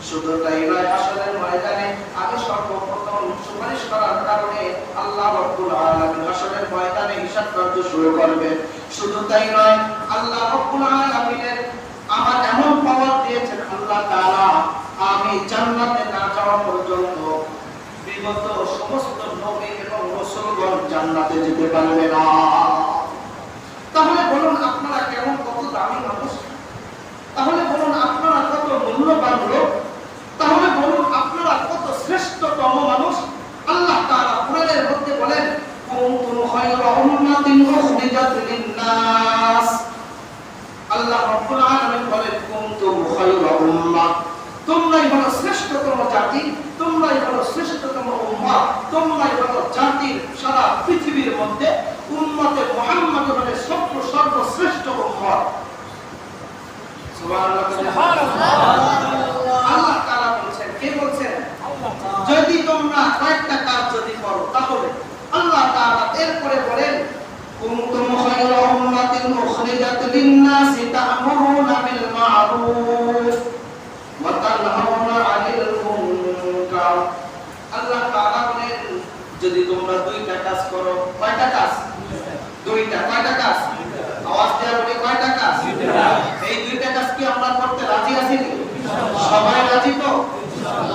শুধু তাই নয়, হাসরের ময়দানে আমি সর্বপ্রথম সুপারিশ করার কারণে আল্লাহ রাব্বুল আলামিন হাসরের ময়দানে হিসাব কার্য শুরু করবেন। শুধু তাই নয়, আল্লাহ রাব্বুল আলামিনের আমার এমন পাওয়ার দিয়েছেন আল্লাহ তাআলা, আমি জান্নাতে না যাওয়া পর্যন্ত বিগত সমস্ত নবী এবং রাসূলগণ জান্নাতে যেতে পারবে না। তাহলে বলুন আপনারা কেমন কত দামি মানুষ? তাহলে বলুন আপনারা কত মূল্যবান লোক? তাহলে বলুন আপনারা কত শ্রেষ্ঠতম মানুষ? আল্লাহ তাআলা কোরআনের মধ্যে বলেন, কুনতুম খায়রা উম্মাতিন উখরিজাত লিন-নাস। আল্লাহ রাব্বুল আলামিন বলেন, কুনতুম খায়রা উম্মাহ, তোমরাই হলো শ্রেষ্ঠতম জাতি, তোমরাই হলো শ্রেষ্ঠতম উম্মাহ, তোমরাই হলো জাতির সারা পৃথিবীর মধ্যে উম্মতে মুহাম্মদ হলো সর্বশ্রেষ্ঠ উম্মত। আল্লাহ তাআলা বলেন, কে বলছেন? যদি তোমরা কয়েকটা কাজ যদি করো তাহলে আল্লাহ তাআলা এরপরে বলেন, কুনতুম খায়রা উম্মাতিন উখরিজাত লিন-নাসি তা'মুরুনা বিল মা'রুফ ওয়া তানহাউনা 'আনিল মুনকার। আল্লাহ তাআলা বলেন, যদি তোমরা দুইটা কাজ করো। কয়টা কাজ? দুইটা। কয়টা কাজ? আওয়াজ দিয়ে বলি, কয়টা কাজ? এই দুইটা কাজ কি আমরা করতে রাজি আছি নি? সবাই রাজি তো?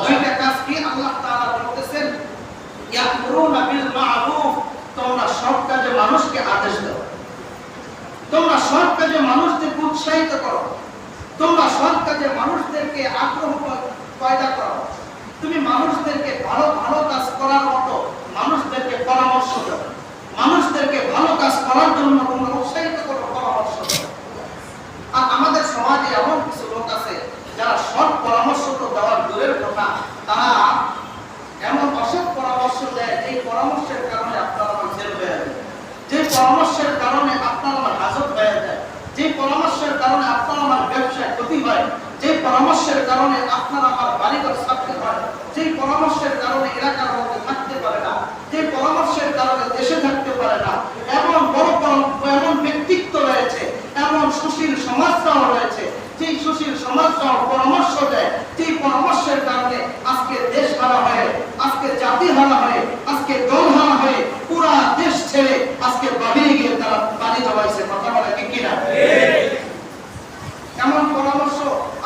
দুইটা কাজ কি? আল্লাহ তাআলা বলতেছেন, ইয়ামুরুনা বিল মা'রুফ, তোমরা সৎ কাজে মানুষকে আদেশ দাও, তোমরা সৎ কাজে মানুষদেরকে উৎসাহিত করো, তোমরা সৎ কাজে মানুষদেরকে আগ্রহ পয়দা করো, তুমি মানুষদেরকে ভালো ভালো কাজ করার মতো মানুষদেরকে পরামর্শ দাও, মানুষদেরকে ভালো কাজ করার জন্য তোমরা উৎসাহিত করো, পরামর্শ দাও। আর আমাদের সমাজে এমন কিছু লোক আছে যারা সৎ পরামর্শ তো দেওয়ার দূরের কথা, তারা এমন অসৎ পরামর্শ দেয় যে পরামর্শের কারণে আপনার আমার জেল হয়ে যায়, যে পরামর্শের কারণে আপনার আমার হাজত হয়ে যায়, যে পরামর্শের কারণে আপনার আমার ব্যবসায় ক্ষতি হয়, যে পরামর্শের কারণে আপনার আমার বাড়িঘর ছাড়তে হয়, যে পরামর্শের কারণে এলাকার মধ্যে থাকতে পারে না, যে পরামর্শের কারণে দেশে থাকতে পারে না, এমন এমন ব্যক্তিত্ব রয়েছে, এমন সুশীল সমাজটাও রয়েছে, যে সুশীল সমাজটাও পরামর্শ দেয়, যে পরামর্শের কারণে আজকে দেশ হারা হয়ে, আজকে জাতি হারা হয়ে, আজকে দল হারা হয়ে পুরা দেশ ছেড়ে আজকে বাহিরে গিয়ে তারা বাড়ি জমাইছে। কথা বলে ঠিক কিনা? এমন পরামর্শ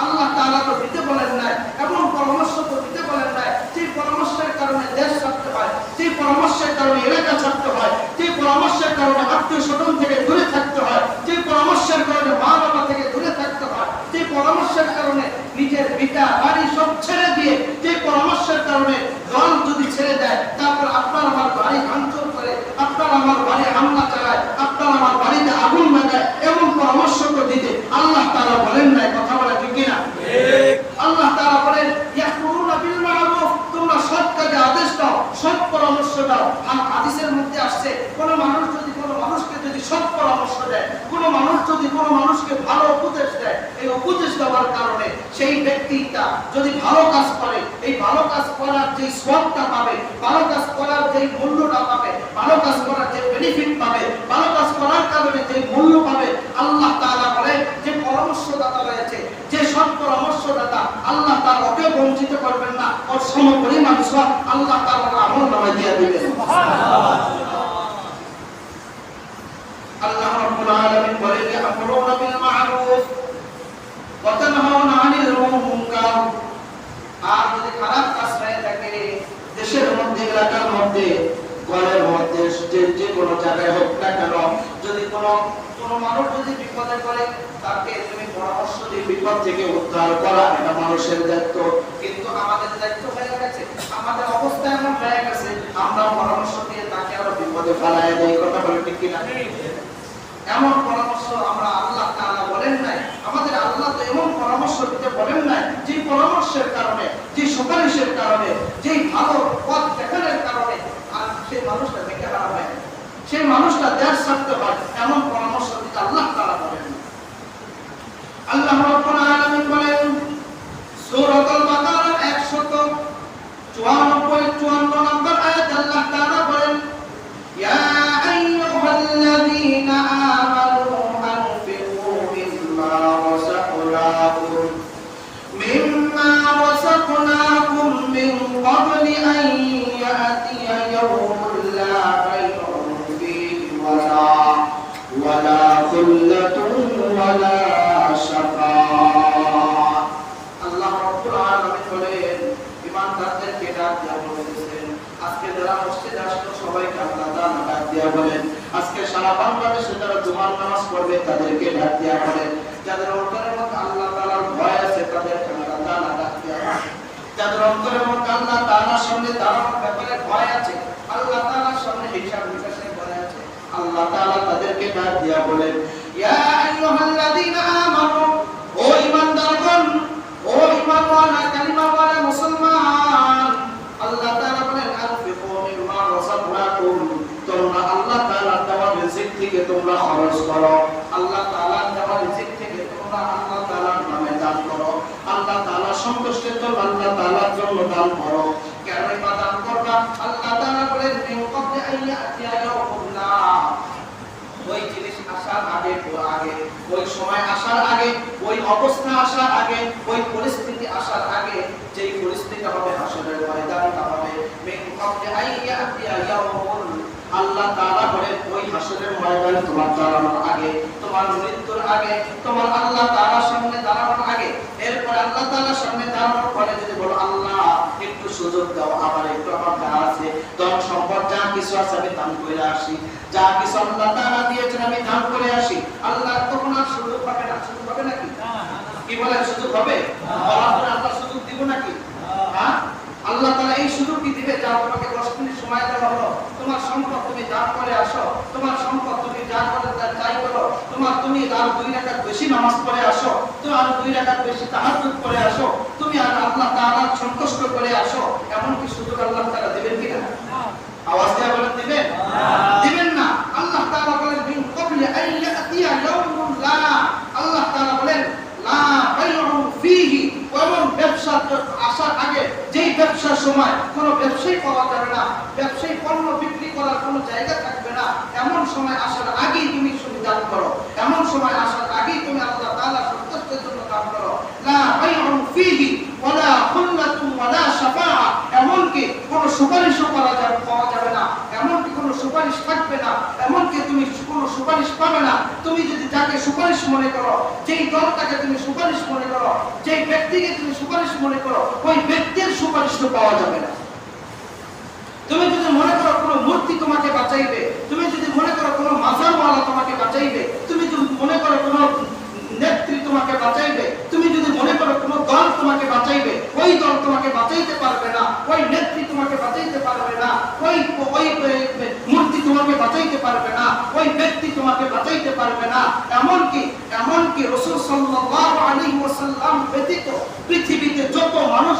আল্লাহ তাআলা তো দিতে বলেন নাই, এমন পরামর্শ তো দিতে বলেন নাই যে পরামর্শের কারণে দেশ ছাড়তে হয়, যে পরামর্শের কারণে এলাকা ছাড়তে হয়, যে পরামর্শের কারণে আত্মীয় স্বজন থেকে দূরে থাকতে হয়, যে পরামর্শের কারণে মা বাবা থেকে দূরে থাকতে হয়, যে পরামর্শের কারণে নিজের ভিটা বাড়ি সব ছেড়ে দিয়ে, যে পরামর্শের কারণে দল যদি ছেড়ে দেয়, তারপর আপনার আমার বাড়ি ভাঙচুর করে, আপনার আমার বাড়ি হামলা চালায়, আপনার আমার বাড়িতে আগুন লাগায়, এমন পরামর্শ তো দিতে আল্লাহ তাআলা বলেন নাই। কথা বলে ঠিক কিনা? আল্লাহ তাআলা বলেন, ইয়াকুরুনা বিল মা'রুফ, তোমরা সৎ কাজে আদেশ দাও, সৎ পরামর্শ দাও। আর হাদিসের মধ্যে আসছে, কোন মানুষ যদি কোন মানুষকে যদি সৎ পরামর্শ দেয়, কোন মানুষ যদি কোন মানুষকে ভালো উপদেশ দেয়, এই উপদেশ দেওয়ার কারণে সেই ব্যক্তিটা যদি ভালো কাজ করে, এই ভালো কাজ করার যে সওয়াবটা পাবে, ভালো কাজ করার যে মূল্যটা পাবে, ভালো কাজ করার যে বেনিফিট পাবে, ভালো কাজ করার কারণে যে মূল্য পাবে, আল্লাহ তাআলা বলে যে পরামর্শদাতা রয়েছে, যে সৎ পরামর্শদাতা, আল্লাহ তাআলা ওকে বঞ্চিত করবেন না, ওর সমপরিমাণ সওয়াব আল্লাহ তাআলা আমলনামায় দিয়ে দিবেন। সুবহানাল্লাহ। আল্লাহ রাব্বুল আলামিন বলেন ইয়া'মুরুনা বিল মা'রুফ ওয়া তানহাউনা 'আনিল মুনকার। আর যদি খারাপ কাজ হয়ে থাকে দেশের মধ্যে, এলাকার মধ্যে, ঘরের মধ্যে, যে কোনো জায়গায় হোক না কেন, যদি কোনো মানুষ যদি বিপদে পড়ে তাকে তুমি পরামর্শ দিয়ে বিপদ থেকে উদ্ধার করা, এটা মানুষের দায়িত্ব। কিন্তু আমাদের দায়িত্ব হয়ে গেছে, আমাদের অবস্থা এমন হয়ে গেছে, আমরা পরামর্শ দিয়ে তাকে আরো বিপদে ফেলায় দেই। কথা বলে ঠিক কিনা? এমন পরামর্শ আমরা আল্লাহ তাআলা বলেন নাই, আমাদের আল্লাহ তো এমন পরামর্শ দিতে বলেন নাই যে পরামর্শের কারণে, যে সুপারিশের কারণে, যে ভালো পথ দেখানোর কারণে আর সেই মানুষটা দেখে হারা হয়, সেই মানুষটা দেশ ছাড়তে হয়, এমন পরামর্শ দিতে আল্লাহ তাআলা বলেন না। আল্লাহ রাব্বুল আলামিন বলেন সূরাতুল বাকারা 154 নম্বর আয়াত, আল্লাহ তাআলা বলেন ইয়া আইয়ুহাল্লাযীনা আমানু আনফিকু মিম্মা রাযাকনাকুম মিন ক্বাবলি আন ইয়াতিয়া ইয়াওমুন লা বাই'উন ফীহি ওয়ালা খুল্লাতুন ওয়ালা শাফাআহ। আল্লাহ রাব্বুল আলামিন বলেন ঈমানদারদেরকে ডাক দেয়া বলেছেন। আজকে যারা মসজিদে আসলো সবাইকে আল্লাহ তাআলা ডাক দেয়া বলেন। আজকে সারা বাংলাদেশে যারা জুমার নামাজ পড়বে তাদেরকে ডাক দেয়া বলেন। যাদের অন্তরের মধ্যে আল্লাহ তাআলার ভয় আছে তাদেরকে আল্লাহ তাআলা ডাক দেয়া বলেন। যাদের অন্তরের মধ্যে আল্লাহ তাআলার সামনে দাঁড়ানোর ব্যাপারে ভয় আছে, আল্লাহ তাআলার সামনে হিসাব নিকাশের ভয় আছে, আল্লাহ তাআলা তাদেরকে ডাক দেয়া বলেন ইয়া আইয়ুহাল্লাযীনা আমানু, ও ঈমানদারগণ, ও ঈমানওয়ালা কালিমাওয়ালা মুসলমান, আল্লাহ তাআলা বলেন আনফিকু মিম্মা রাযাকনাকুম, তোমরা আল্লাহ তাআলার দেওয়া রিজিক থেকে তোমরা খরচ করো, আল্লাহ তাআলার দেওয়া রিজিক থেকে তোমরা আল্লাহ তাআলার নামে দান করো, আল্লাহ তাআলা সন্তুষ্টির জন্য আল্লাহ তাআলার জন্য দান করো। কেন এই দান করবা? আল্লাহ তাআলা বলেন মিন ক্বাবলি আন ইয়াতিয়া ইয়াওমুন লা, ওই জিনিস আসার আগে, ওই সময় আসার আগে, ওই অবস্থা আসার আগে, ওই পরিস্থিতি আসার আগে, যেই পরিস্থিতি হবে হাসরের ময়দানটা হবে মিন ক্বাবলি আন ইয়াতিয়া ইয়াওমুন, আল্লাহ তাআলা বলেন ওই হাসরের ময়দানে তোমার দাঁড়ানোর আগে, তোমার মৃত্যুর আগে, তোমার আল্লাহ তাআলার সামনে দাঁড়ানোর আগে, এরপর আল্লাহ তাআলার সামনে দাঁড়ানোর পরে যদি বলো আল্লাহ একটু সুযোগ দাও, আমার একটু আমার যা আছে ধন সম্পদ যা কিছু আছে আমি দান করে আসি, যা কিছু আল্লাহ তাআলা দিয়েছেন আমি দান করে আসি, আল্লাহ তখন আর সুযোগ পাবে না। সুযোগ পাবে নাকি? কি বলেন? সুযোগ হবে? আল্লাহ সুযোগ দিব নাকি? হ্যাঁ, আল্লাহ তাআলা এই সুযোগটি দিবে, যা তোমাকে 10 মিনিট সময় দেওয়া হলো, তোমার সম্পদ তুমি দান করে আসো, তোমার সম্পদ তুমি যা করে তাই করো, তুমি আর 2 রাকাত বেশি নামাজ পড়ে আসো, তুমি আর 2 রাকাত বেশি তাহাজ্জুদ করে আসো, তুমি আর আল্লাহ তাআলার সন্তুষ্ট করে আসো, এমন কি সুযোগ আল্লাহ তাআলা দিবেন কিনা? আওয়াজ দিয়ে বলেন দিবেন? দিবেন না। আল্লাহ তাআলা বলেন মিন ক্বাবলি আন ইয়াতিয়া ইয়াওমুন লা, আল্লাহ তাআলা বলেন লা বাই'উন ফীহি, কোন ব্যবসা আসার আগে, যেই ব্যবসার সময় কোনো ব্যবসায়ী পাওয়া যাবে না, ব্যবসায়ী পণ্য বিক্রি করার কোনো জায়গা থাকবে না, এমন সময় আসার আগেই তুমি শুধু দান করো, এমন সময় আসার আগেই তুমি আল্লাহ তাআলার সন্তুষ্টির জন্য দান করো। লা বাই'উন ফীহি ওয়ালা খুল্লাতুন ওয়ালা শাফাআ, এমনকি কোনো সুপারিশও পাওয়া যাবে না, এমনকি কোনো সুপারিশ থাকবে না, এমনকি তুমি কোনো সুপারিশ পাবে না। তুমি যদি যাকে সুপারিশ মনে করো, যেই দলটাকে তুমি সুপারিশ মনে করো, যেই ব্যক্তিকে তুমি সুপারিশ মনে করো, ওই ব্যক্তির সুপারিশ তো পাওয়া যাবে না। তুমি যদি মনে করো কোনো মূর্তি তোমাকে বাঁচাইবে, তুমি যদি মনে করো কোনো মাজারওয়ালা তোমাকে বাঁচাইবে, তুমি যদি মনে করো কোনো নেত্রী তোমাকে বাঁচাইবে, তুমি যদি মনে করো কোনো দল তোমাকে বাঁচাইবে, ওই দল তোমাকে বাঁচাইতে পারবে না, ওই নেত্রী তোমাকে বাঁচাইতে পারবে না, ওই মূর্তি তোমাকে বাঁচাইতে পারবে না, ওই ব্যক্তি তোমাকে বাঁচাইতে পারবে না। এমনকি রাসূল সাল্লাল্লাহু আলাইহি ওয়াসাল্লাম ব্যতীত পৃথিবীতে যত মানুষ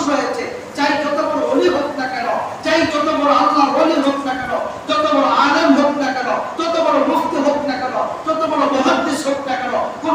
রয়েছে, চাই যত বড় ওলি হোক না কেন, চাই যত বড় আল্লাহর ওলি হোক না কেন, যত বড় আলেম হোক না কেন, যত বড় মুফতি হোক না কেন, যত বড় মুহাদ্দিস হোক না কেন, কোন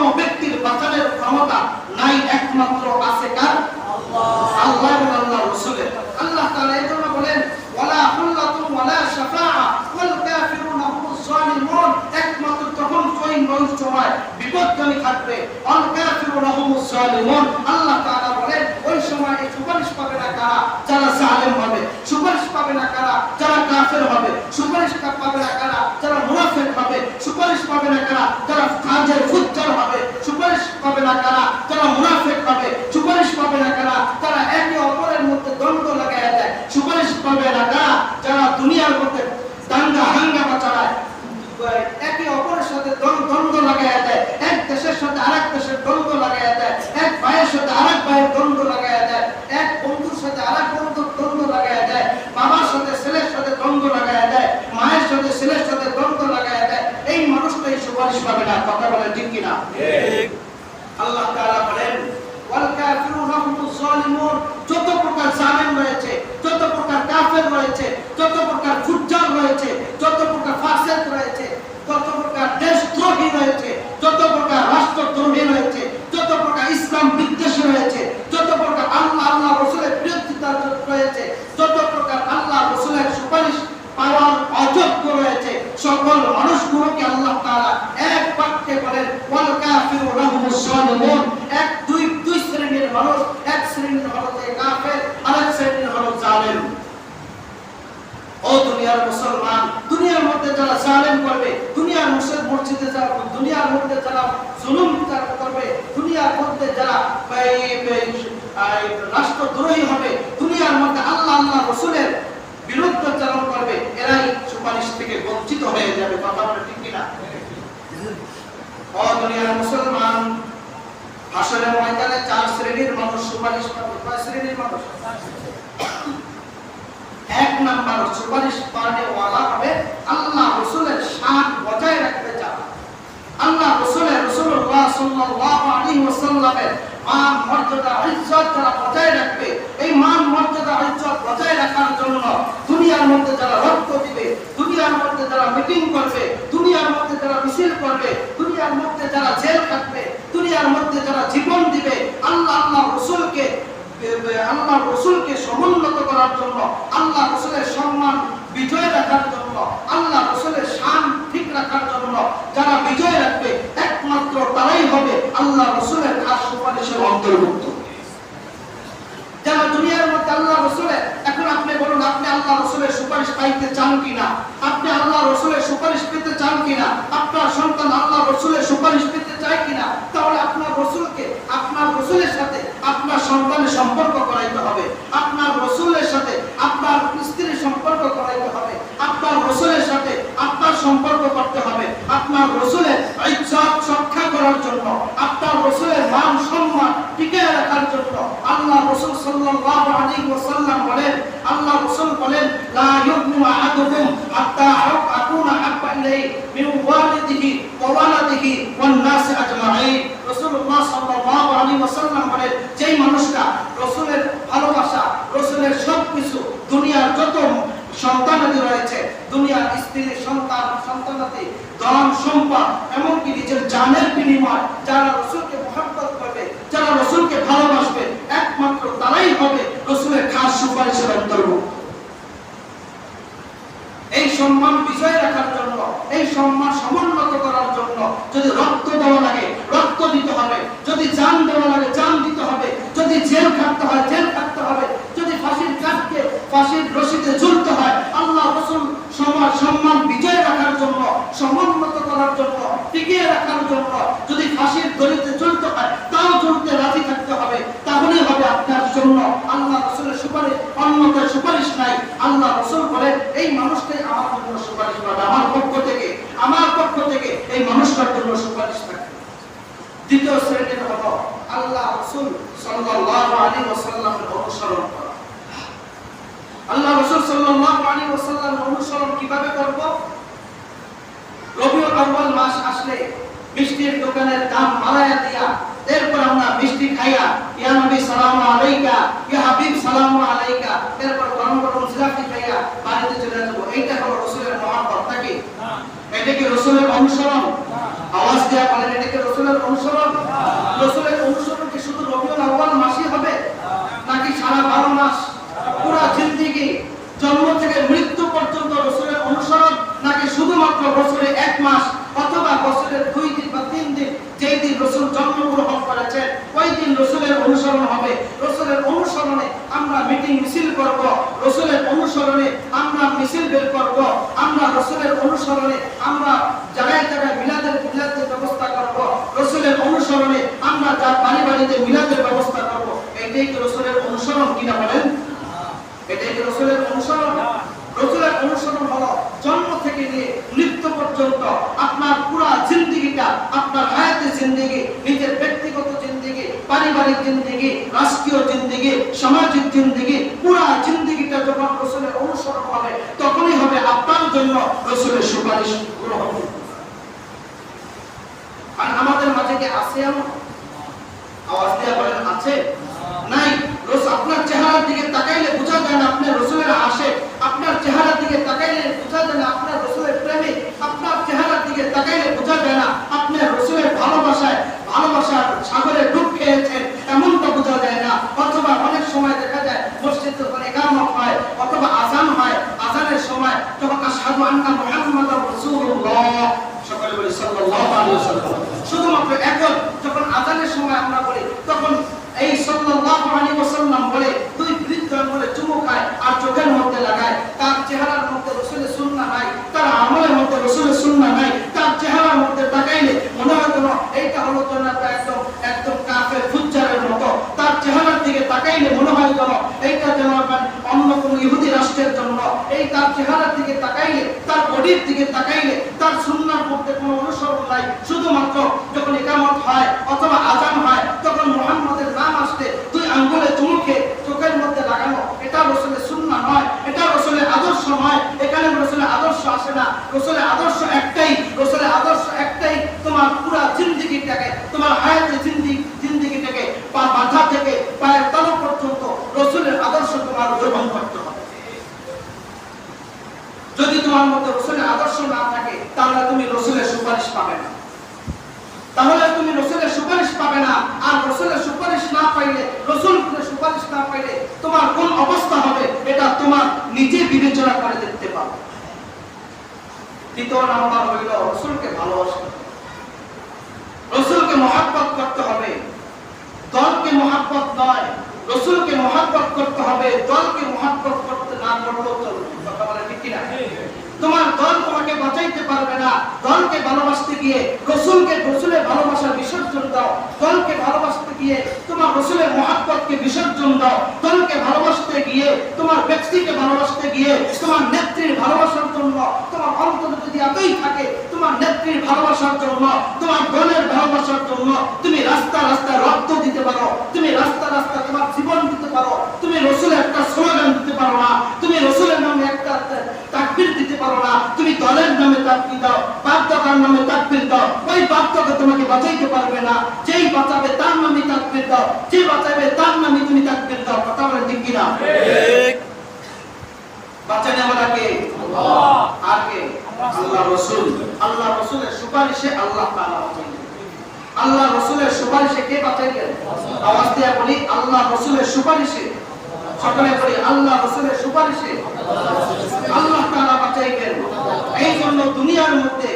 যালিমুন। আল্লাহ তাআলা বলেন ওই সময় সুপারিশ পাবে না কারা? যারা জালেম হবে। সুপারিশ পাবে না কারা? যারা কাফের হবে। সুপারিশ পাবে না কারা? যারা মুনাফিক হবে। সুপারিশ পাবে না কারা? যারা ফাজির ফুজ্জার হবে। সুপারিশ পাবে না কারা? যারা মুনাফিক হবে। সুপারিশ পাবে না কারা? যারা একে অপরের মধ্যে দ্বন্দ্ব লাগায় দেয়। সুপারিশ পাবে না কারা? যারা দুনিয়ার মধ্যে দাঙ্গা হাঙ্গামা চালায়, একে অপরের সাথে দ্বন্দ্ব লাগায় দেয়, এক দেশের সাথে আরেক দেশের দ্বন্দ্ব লাগায় দেয়, এক ভাইয়ের সাথে আরেক ভাইয়ের দ্বন্দ্ব লাগায় দেয়, এক বন্ধুর সাথে আরেক বন্ধুর দ্বন্দ্ব লাগায় দেয়, বাবার সাথে ছেলের সাথে দ্বন্দ্ব লাগায় দেয়, মায়ের সাথে ছেলের সাথে দ্বন্দ্ব লাগায় দেয়, এই মানুষটাই সুপারিশ পাবে না। কথা বলে ঠিক কিনা? ঠিক। আল্লাহ তাআলা বলেন ওয়াল কাফিরুনা হুমুজ যালিমুন। যত প্রকার জালেম রয়েছে, যত প্রকার কাফের রয়েছে, যত প্রকার ফুজ্জার রয়েছে, যত প্রকার ফাসিক রয়েছে, যত প্রকার দেশদ্রোহী রয়েছে, যত প্রকার রাষ্ট্রদ্রোহী রয়েছে, যত প্রকার ইসলাম বিদ্বেষী রয়েছে, যত প্রকার আল্লাহ রাসূলের বিরোধিতা রয়েছে, যত প্রকার আল্লাহ রাসূলের সুপারিশ পাওয়ার অযোগ্য রয়েছে, সকল মানুষগুলোকে আল্লাহ তাআলা এক বাক্যে বলেন ওয়াল কাফিরুনা হুমুজ যালিমুন। এক দুই শ্রেণীর মানুষ, এক শ্রেণীর হলো কাফের, আরেক শ্রেণীর হলো জালেম। ও দুনিয়ার মুসলমান, দুনিয়ার মধ্যে যারা জালেম করবে, দুনিয়ার মসজিদে যারা, দুনিয়ার মধ্যে যারা জুলুম করবে, দুনিয়ার মধ্যে যারা রাষ্ট্রদ্রোহী হবে, দুনিয়ার মধ্যে আল্লাহ রাসূলের বিরুদ্ধাচরণ করবে, এরাই সুপারিশ থেকে বঞ্চিত হয়ে যাবে। কথা বলে ঠিক কিনা? ও দুনিয়ার মুসলমান, হাসরের ময়দানে চার শ্রেণীর মানুষ সুপারিশ পাবে। কয় শ্রেণীর মানুষ? এক নাম্বার সুপারিশ পাওয়ার ওয়ালা হবে আল্লাহ রাসূলের শান বজায় রাখতে যারা, আল্লাহ রাসূলুল্লাহ সাল্লাল্লাহু আলাইহি ওয়াসাল্লামের মান মর্যাদা ইজ্জত যারা বজায় রাখবে, এই মান মর্যাদা ইজ্জত বজায় রাখার জন্য দুনিয়ার মধ্যে যারা রক্ত দিবে, দুনিয়ার মধ্যে যারা মিটিং করবে, দুনিয়ার মধ্যে যারা মিছিল করবে, দুনিয়ার মধ্যে যারা জেল কাটবে, দুনিয়ার মধ্যে যারা জীবন দিবে, আল্লাহ রাসূলকে সমুন্নত করার জন্য, আল্লাহ রাসূলের সম্মান বিজয় রাখার জন্য, আল্লাহ রাসূলের শান ঠিক রাখার জন্য যারা বিজয় রাখবে, একমাত্র তারাই হবে আল্লাহ রাসূলের খাস সুপারিশের অন্তর্ভুক্ত। যারা দুনিয়ার মধ্যে আল্লাহ রাসূলের, এখন আপনি বলুন, আপনি আল্লাহ রাসূলের সুপারিশ পাইতে চান কিনা? আপনি আল্লাহ রাসূলের সুপারিশ পেতে চান কিনা? আপনার সন্তান আল্লাহ রাসূলের সুপারিশ পেতে চায় কিনা? তাহলে আপনার রাসূলের সাথে আপনার সন্তানের সম্পর্ক করাইতে হবে, আপনার রাসূলের সাথে আপনার স্ত্রীর সম্পর্ক করাইতে হবে, আপনার রাসূলের সাথে আপনার সম্পর্ক করতে হবে, আপনার রাসূলের ইজ্জত রক্ষা করার জন্য, আপনার রাসূলের মান সম্মান টিকিয়ে রাখার জন্য। আল্লাহ রাসূল সাল্লাল্লাহু আলাইহি ওয়াসাল্লাম বলেন, আল্লাহ রাসূল বলেন লা ইউমিনু আহাদুকুম হাত্তা আকুনা হাব্বা ইলাইহি মিন ওয়ালিদিহি ওয়া ওয়ালাদিহি ওয়ান নাস আজমাইন। রাসূলুল্লাহ সাল্লাল্লাহু আলাইহি ওয়াসাল্লাম বলেন, যেই মানুষটা রাসূলের ভালোবাসা, রাসূলের সবকিছু, দুনিয়ার যত সন্তানাদি রয়েছে, দুনিয়ার স্ত্রী, সন্তান, সন্তানাদি, ধন সম্পদ, এমনকি নিজের জানের বিনিময় যারা রাসূলকে মহব্বত করবে, যারা রাসূলকে ভালোবাসবে, একমাত্র তারাই হবে রাসূলের খাস সুপারিশের অন্তর্ভুক্ত। এই সম্মান বিজয় রাখার জন্য, এই সম্মান সমুন্নত করার জন্য যদি রক্ত দেওয়া লাগে রক্ত দিতে হবে, যদি জান দেওয়া লাগে জান দিতে হবে, যদি জেল খাটতে হয় জেল খাটতে হবে, যদি ফাঁসির কাঠকে ফাঁসির রশিতে ঝুলতে হয়, আল্লাহ রাসূল সম্মান বিজয় রাখার জন্য, সমুন্নত করার জন্য, টিকিয়ে রাখার জন্য যদি ফাঁসির দড়িতে ঝুলতে হয় তাও ঝুলতে রাজি থাকতে হবে। তাহলেই হবে আপনার জন্য আল্লাহ রাসূলের সুপারিশ, অন্যদের সুপারিশ নাই। আল্লাহ রাসূল বলেন এই মানুষটাই আমার জন্য সুপারিশ পাবে, আমার পক্ষ থেকে এই মানুষটার জন্য সুপারিশ থাকবে। দ্বিতীয় শ্রেণীর হলো আল্লাহ রাসূল সাল্লাল্লাহু আলাইহি ওয়াসাল্লামের অনুসরণ করা। আল্লাহ রাসূল সাল্লাল্লাহু আলাইহি ওয়াসাল্লামের অনুসরণ কিভাবে করব? রবিউল আউয়াল মাস আসলে মিষ্টির দোকানের দাম বাড়ায়া দিয়া, এরপর আমরা মিষ্টি খাইয়া ইয়া নবী সালামু আলাইকা, ইয়া হাবিব সালামু আলাইকা, এরপর গরম গরম জিলাপি খাইয়া বাড়িতে চলে যাব। এইটা হলো রাসূলের মহব্বত নাকি? এটা কি রাসূলের অনুসরণ? আওয়াজ দেয়া বলেন, এটা কি রাসূলের অনুসরণ? রাসূলের অনুসরণ কি শুধু রবিউল আউয়াল মাসই হবে নাকি সারা 12 মাস, পুরো জিন্দেগি, জন্ম থেকে মৃত্যু পর্যন্ত রাসূলের অনুসরণ, নাকি শুধুমাত্র বছরে 1 মাস অথবা বছরের 2 দিন বা 3 দিন, যেই দিন রাসূল জন্মগ্রহণ করেছেন ওই দিন আমরা মিটিং মিছিল করব, রাসূলের অনুসরণে আমরা মিছিল বের করব, আমরা রাসূলের অনুসরণে আমরা জায়গায় জায়গায় মিলাদের ব্যবস্থা করব, রাসূলের অনুসরণে আমরা যার বাড়িতে মিলাদের ব্যবস্থা করব। এটাই কি রাসূলের অনুসরণ কিনা বলেন? এটাই কি রাসূলের অনুসরণ? রাসূলের অনুসরণ হলো জন্ম থেকে নিয়ে মৃত্যু পর্যন্ত আপনার পুরা জিন্দেগিটা, আপনার হায়াতের জিন্দেগি, নিজের ব্যক্তিগত জিন্দেগি, পারিবারিক জিন্দেগি, রাষ্ট্রীয় জিন্দেগি, সামাজিক জিন্দেগি, পুরা জিন্দেগিটা যখন রাসূলের অনুসরণ হবে তখনই হবে আপনার জন্য রাসূলের সুপারিশ গ্রহণ। আর আমাদের মাঝে কি আছে এমন? আওয়াজ দিয়ে বলেন আছে? নাই। আপনার চেহারার দিকে তাকাইলে বোঝা যায় না আপনি রাসূলের আশিক, আপনার চেহারার দিকে তাকাইলে বোঝা যায় না আপনার রাসূলের প্রেমিক, আপনার চেহারার দিকে তাকাইলে বোঝা যায় না আপনি রাসূলের ভালোবাসার সাগরে ডুব খেয়েছেন, এমনটা বোঝা যায় না। অথবা অনেক সময় দেখা যায় মসজিদে যখন ইকামত হয় অথবা আযান হয়, আযানের সময় যখন আশহাদু আন্না মুহাম্মাদার রাসূলুল্লাহ, সকলে বলি সাল্লাল্লাহু আলাইহি ওয়াসাল্লাম, শুধুমাত্র এখন যখন আযানের সময় আমরা বলি তখন এই সাল্লাল্লাহু আলাইহি ওয়াসাল্লাম বলে দুই বৃদ্ধ বলে চুমু খায় আর চোখের মধ্যে লাগায়। তার চেহারার মধ্যে রাসূলের সুন্নাহ নাই, তার আমলের মধ্যে রাসূলের সুন্নাহ নাই, তার চেহারার মধ্যে তাকাইলে মনে হয় যেন এইটা হলো যেন একদম কাফের ফুজ্জারের মতো, তার চেহারার দিকে তাকাইলে মনে হয় যেন এইটা যেন অন্য কোনো ইহুদি রাষ্ট্রের জন্য, এই তার চেহারার দিকে তাকাইলে, তার বডির দিকে তাকাইলে তার সুন্নাহর মধ্যে কোনো অনুসরণ নাই। শুধুমাত্র যখন ইকামত হয় অথবা আযান হয় তখন মুহাম্মাদের নাম আসলে দুই আঙ্গুলে চুমুকে চোখের মধ্যে লাগানো, এটা রাসূলের সুন্নাহ নয়, এটা রাসূলের আদর্শ নয়। এখানে রাসূলের আদর্শ আসে না। রাসূলের আদর্শ একটাই, রাসূলের আদর্শ একটাই, তোমার পুরো জিন্দেগিটাকে, তোমার হায়াতের জিন্দেগিটাকে মাথা থেকে পায়ের তলা পর্যন্ত রাসূলের আদর্শ তোমার গ্রহণ করতে হবে। যদি তোমার মধ্যে রাসূলের আদর্শ না থাকে তাহলে তুমি রাসূলের সুপারিশ পাবে না, তাহলে তুমি রাসূলের সুপারিশ পাবে না। আর রাসূলের সুপারিশ না পাইলে, রাসূলের সুপারিশ না পাইলে তোমার কোন অবস্থা হবে এটা তোমার নিজে বিবেচনা করে দেখতে পাবে। দ্বিতীয় নাম্বার হইল রাসূলকে ভালোবাসা, রাসূলকে মহব্বত করতে হবে, দলকে মহব্বত নয়, রাসূলকে মহব্বত করতে হবে। দলকে মহব্বত করতে না পারলেও চলবে, কথা বলে ঠিক কিনা? তোমার দল তোমাকে বাঁচাইতে পারবে না। দলকে ভালোবাসতে গিয়ে রাসূলের ভালোবাসার বিসর্জন দাও, দলকে ভালোবাসতে গিয়ে তোমার রাসূলের মহব্বতকে বিসর্জন দাও, দলকে ভালোবাসতে গিয়ে তোমার ব্যক্তিকে ভালোবাসতে গিয়ে তোমার নেত্রীর ভালোবাসার জন্য তোমার অন্তরে যদি এতই থাকে তোমার নেত্রীর ভালোবাসার জন্য, তোমার দলের ভালোবাসার জন্য তুমি রাস্তা রক্ত দিতে পারো, তুমি রাস্তা তোমার জীবন দিতে পারো, তুমি রাসূলের একটা স্লোগান দিতে পারো না, তুমি রাসূলের নামে একটা তাকবীর দিতে পারো না, তুমি দলের নামে তাকবীর দাও, বাপদাদার নামে তাকবীর দাও, ওই বাপদাদা তোমাকে বাঁচাইতে পারবে না। যেই বাঁচাবে তার নামে তাকবীর দাও, যে বাঁচাবে তার নামে তুমি তাকবীর দাও, কথা বলে ঠিক কিনা? ঠিক। বাঁচানে আমরা কে? আল্লাহ। আর কে? আল্লাহ রাসূল। আল্লাহ রাসূলের সুপারিশে আল্লাহ তাআলা বাঁচাইলেন। আল্লাহ রাসূলের সুপারিশে কে বাঁচাইলেন? আওয়াজ দিয়ে বলি আল্লাহ রাসূলের সুপারিশে, সকলে বলি আল্লাহ রাসূলের সুপারিশে আল্লাহ তাআলা বাঁচাইলেন। এই জন্য দুনিয়ার মধ্যে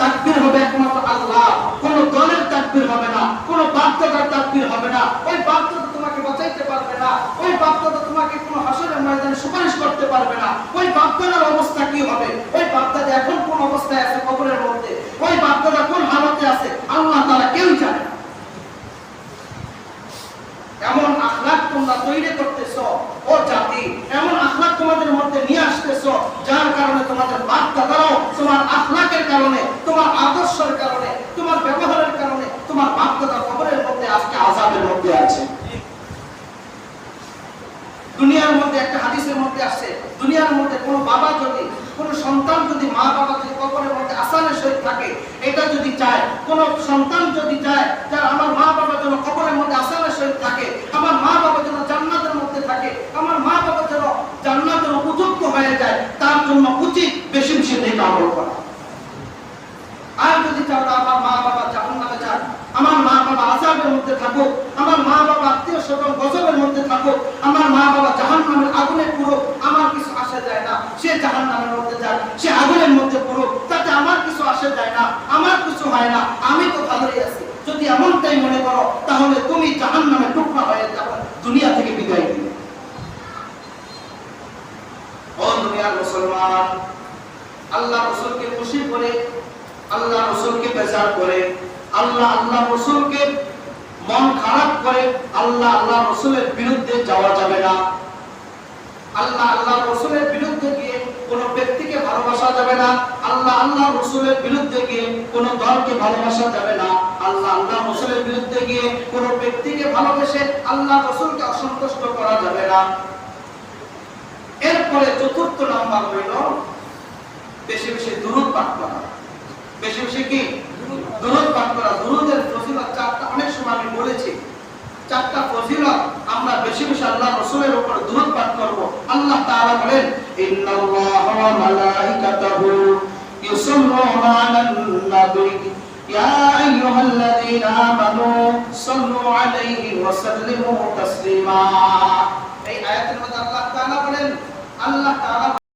তাকবীর হবে একমাত্র আল্লাহ, কোন দলের তাকবীর হবে না, কোন বাপদাদার তাকবীর হবে না। ওই বাপদাদা তোমাকে বাঁচাইতে পারবে না, ওই বাপদাদা তোমাকে কোন হাসরের ময়দানে সুপারিশ করতে পারবে না। ওই বাপদাদার অবস্থা কি হবে? ওই বাপদাদা এখন কোন অবস্থায় আছে কবরের মধ্যে, ওই বাপদাদা কোন হালতে আছে আল্লাহ তাআলা কেউ জানে না। এমন আখলাক তোমরা তৈরি করতেছো ও জাতি, এমন আখলাক তোমাদের মধ্যে নিয়ে আসতেছো যার কারণে তোমাদের বাপদাদারাও তোমার আখলাকের কারণে, তোমার আদর্শের কারণে, তোমার ব্যবহারের কারণে তোমার বাপদাদা কবরের মধ্যে আজকে আযাবের মধ্যে আছে। দুনিয়ার মধ্যে একটা হাদিসের মধ্যে আসছে, দুনিয়ার মধ্যে কোনো বাবা যদি, কোনো সন্তান যদি, মা বাবা যদি কবরের মধ্যে আসানের সহিত থাকে, এটা যদি চায়, কোন সন্তান যদি চায় যে আমার মা বাবা যেন কবরের মধ্যে আসানের সহিত থাকে, আমার মা বাবা যেন জান্নাতের মধ্যে থাকে, আমার মা বাবা যেন জান্নাতের উপযুক্ত হয়ে যায়, তার জন্য উচিত বেশি বেশি নেক আমল করা। আর যদি চাও আমার মা বাবা জাহান্নামে যাক, আমার মা বাবা আযাবের মধ্যে থাকুক, আমার মা বাবা আত্মীয় স্বজন গজবের মধ্যে থাকুক, আমার মা বাবা জাহান্নামের আগুনে পুরুক, আমার কিছু আসে যায় না। সে জাহান্নামের মধ্যে যাক, সে আগুনের মধ্যে পুরুক, তাতে আমার কিছু আসে যায় না, আমার কিছু হয় না, আমি তো ভালোই আছি। যদি এমনটাই মনে করো তাহলে তুমি জাহান্নামে টুকরা হয়ে যাবে, দুনিয়া থেকে বিদায় দিবে। মুসলমান আল্লাহ রাসূলকে খুশি করে, আল্লাহ রাসূলকে বেজার করে, আল্লাহ রাসূলকে মন খারাপ করে আল্লাহ রাসূলের বিরুদ্ধে যাওয়া যাবে না। আল্লাহ রাসূলের বিরুদ্ধে গিয়ে কোন ব্যক্তিকে ভালোবাসা যাবে না। আল্লাহ রাসূলের বিরুদ্ধে গিয়ে কোন দলকে ভালোবাসা যাবে না। আল্লাহ রাসূলের বিরুদ্ধে গিয়ে কোন ব্যক্তিকে ভালোবেসে আল্লাহ রাসূলকে অসন্তুষ্ট করা যাবে না। এরপরে চতুর্থ নাম্বার হইল বেশি বেশি দুরূদ পাঠ করা। বেশি বেশি কি দুরূদ পাঠ করা। দুরূদের ফজিলত চারটা, অনেক সময় আমি বলেছি, চারটা ফজিলত আমরা বেশি বেশি আল্লাহ রাসূলের উপর দুরূদ পাঠ করব। আল্লাহ তাআলা বলেন, ইন্নাল্লাহা ওয়া মালাইকাতাহু ইউসাল্লুনা আলান নবী ইয়া আইয়ুহাল্লাযীনা আমানু সাল্লু আলাইহি ওয়া সাল্লিমু তাসলিমা। এই আয়াতের মধ্যে আল্লাহ তাআলা বলেন, আল্লাহ তাআলা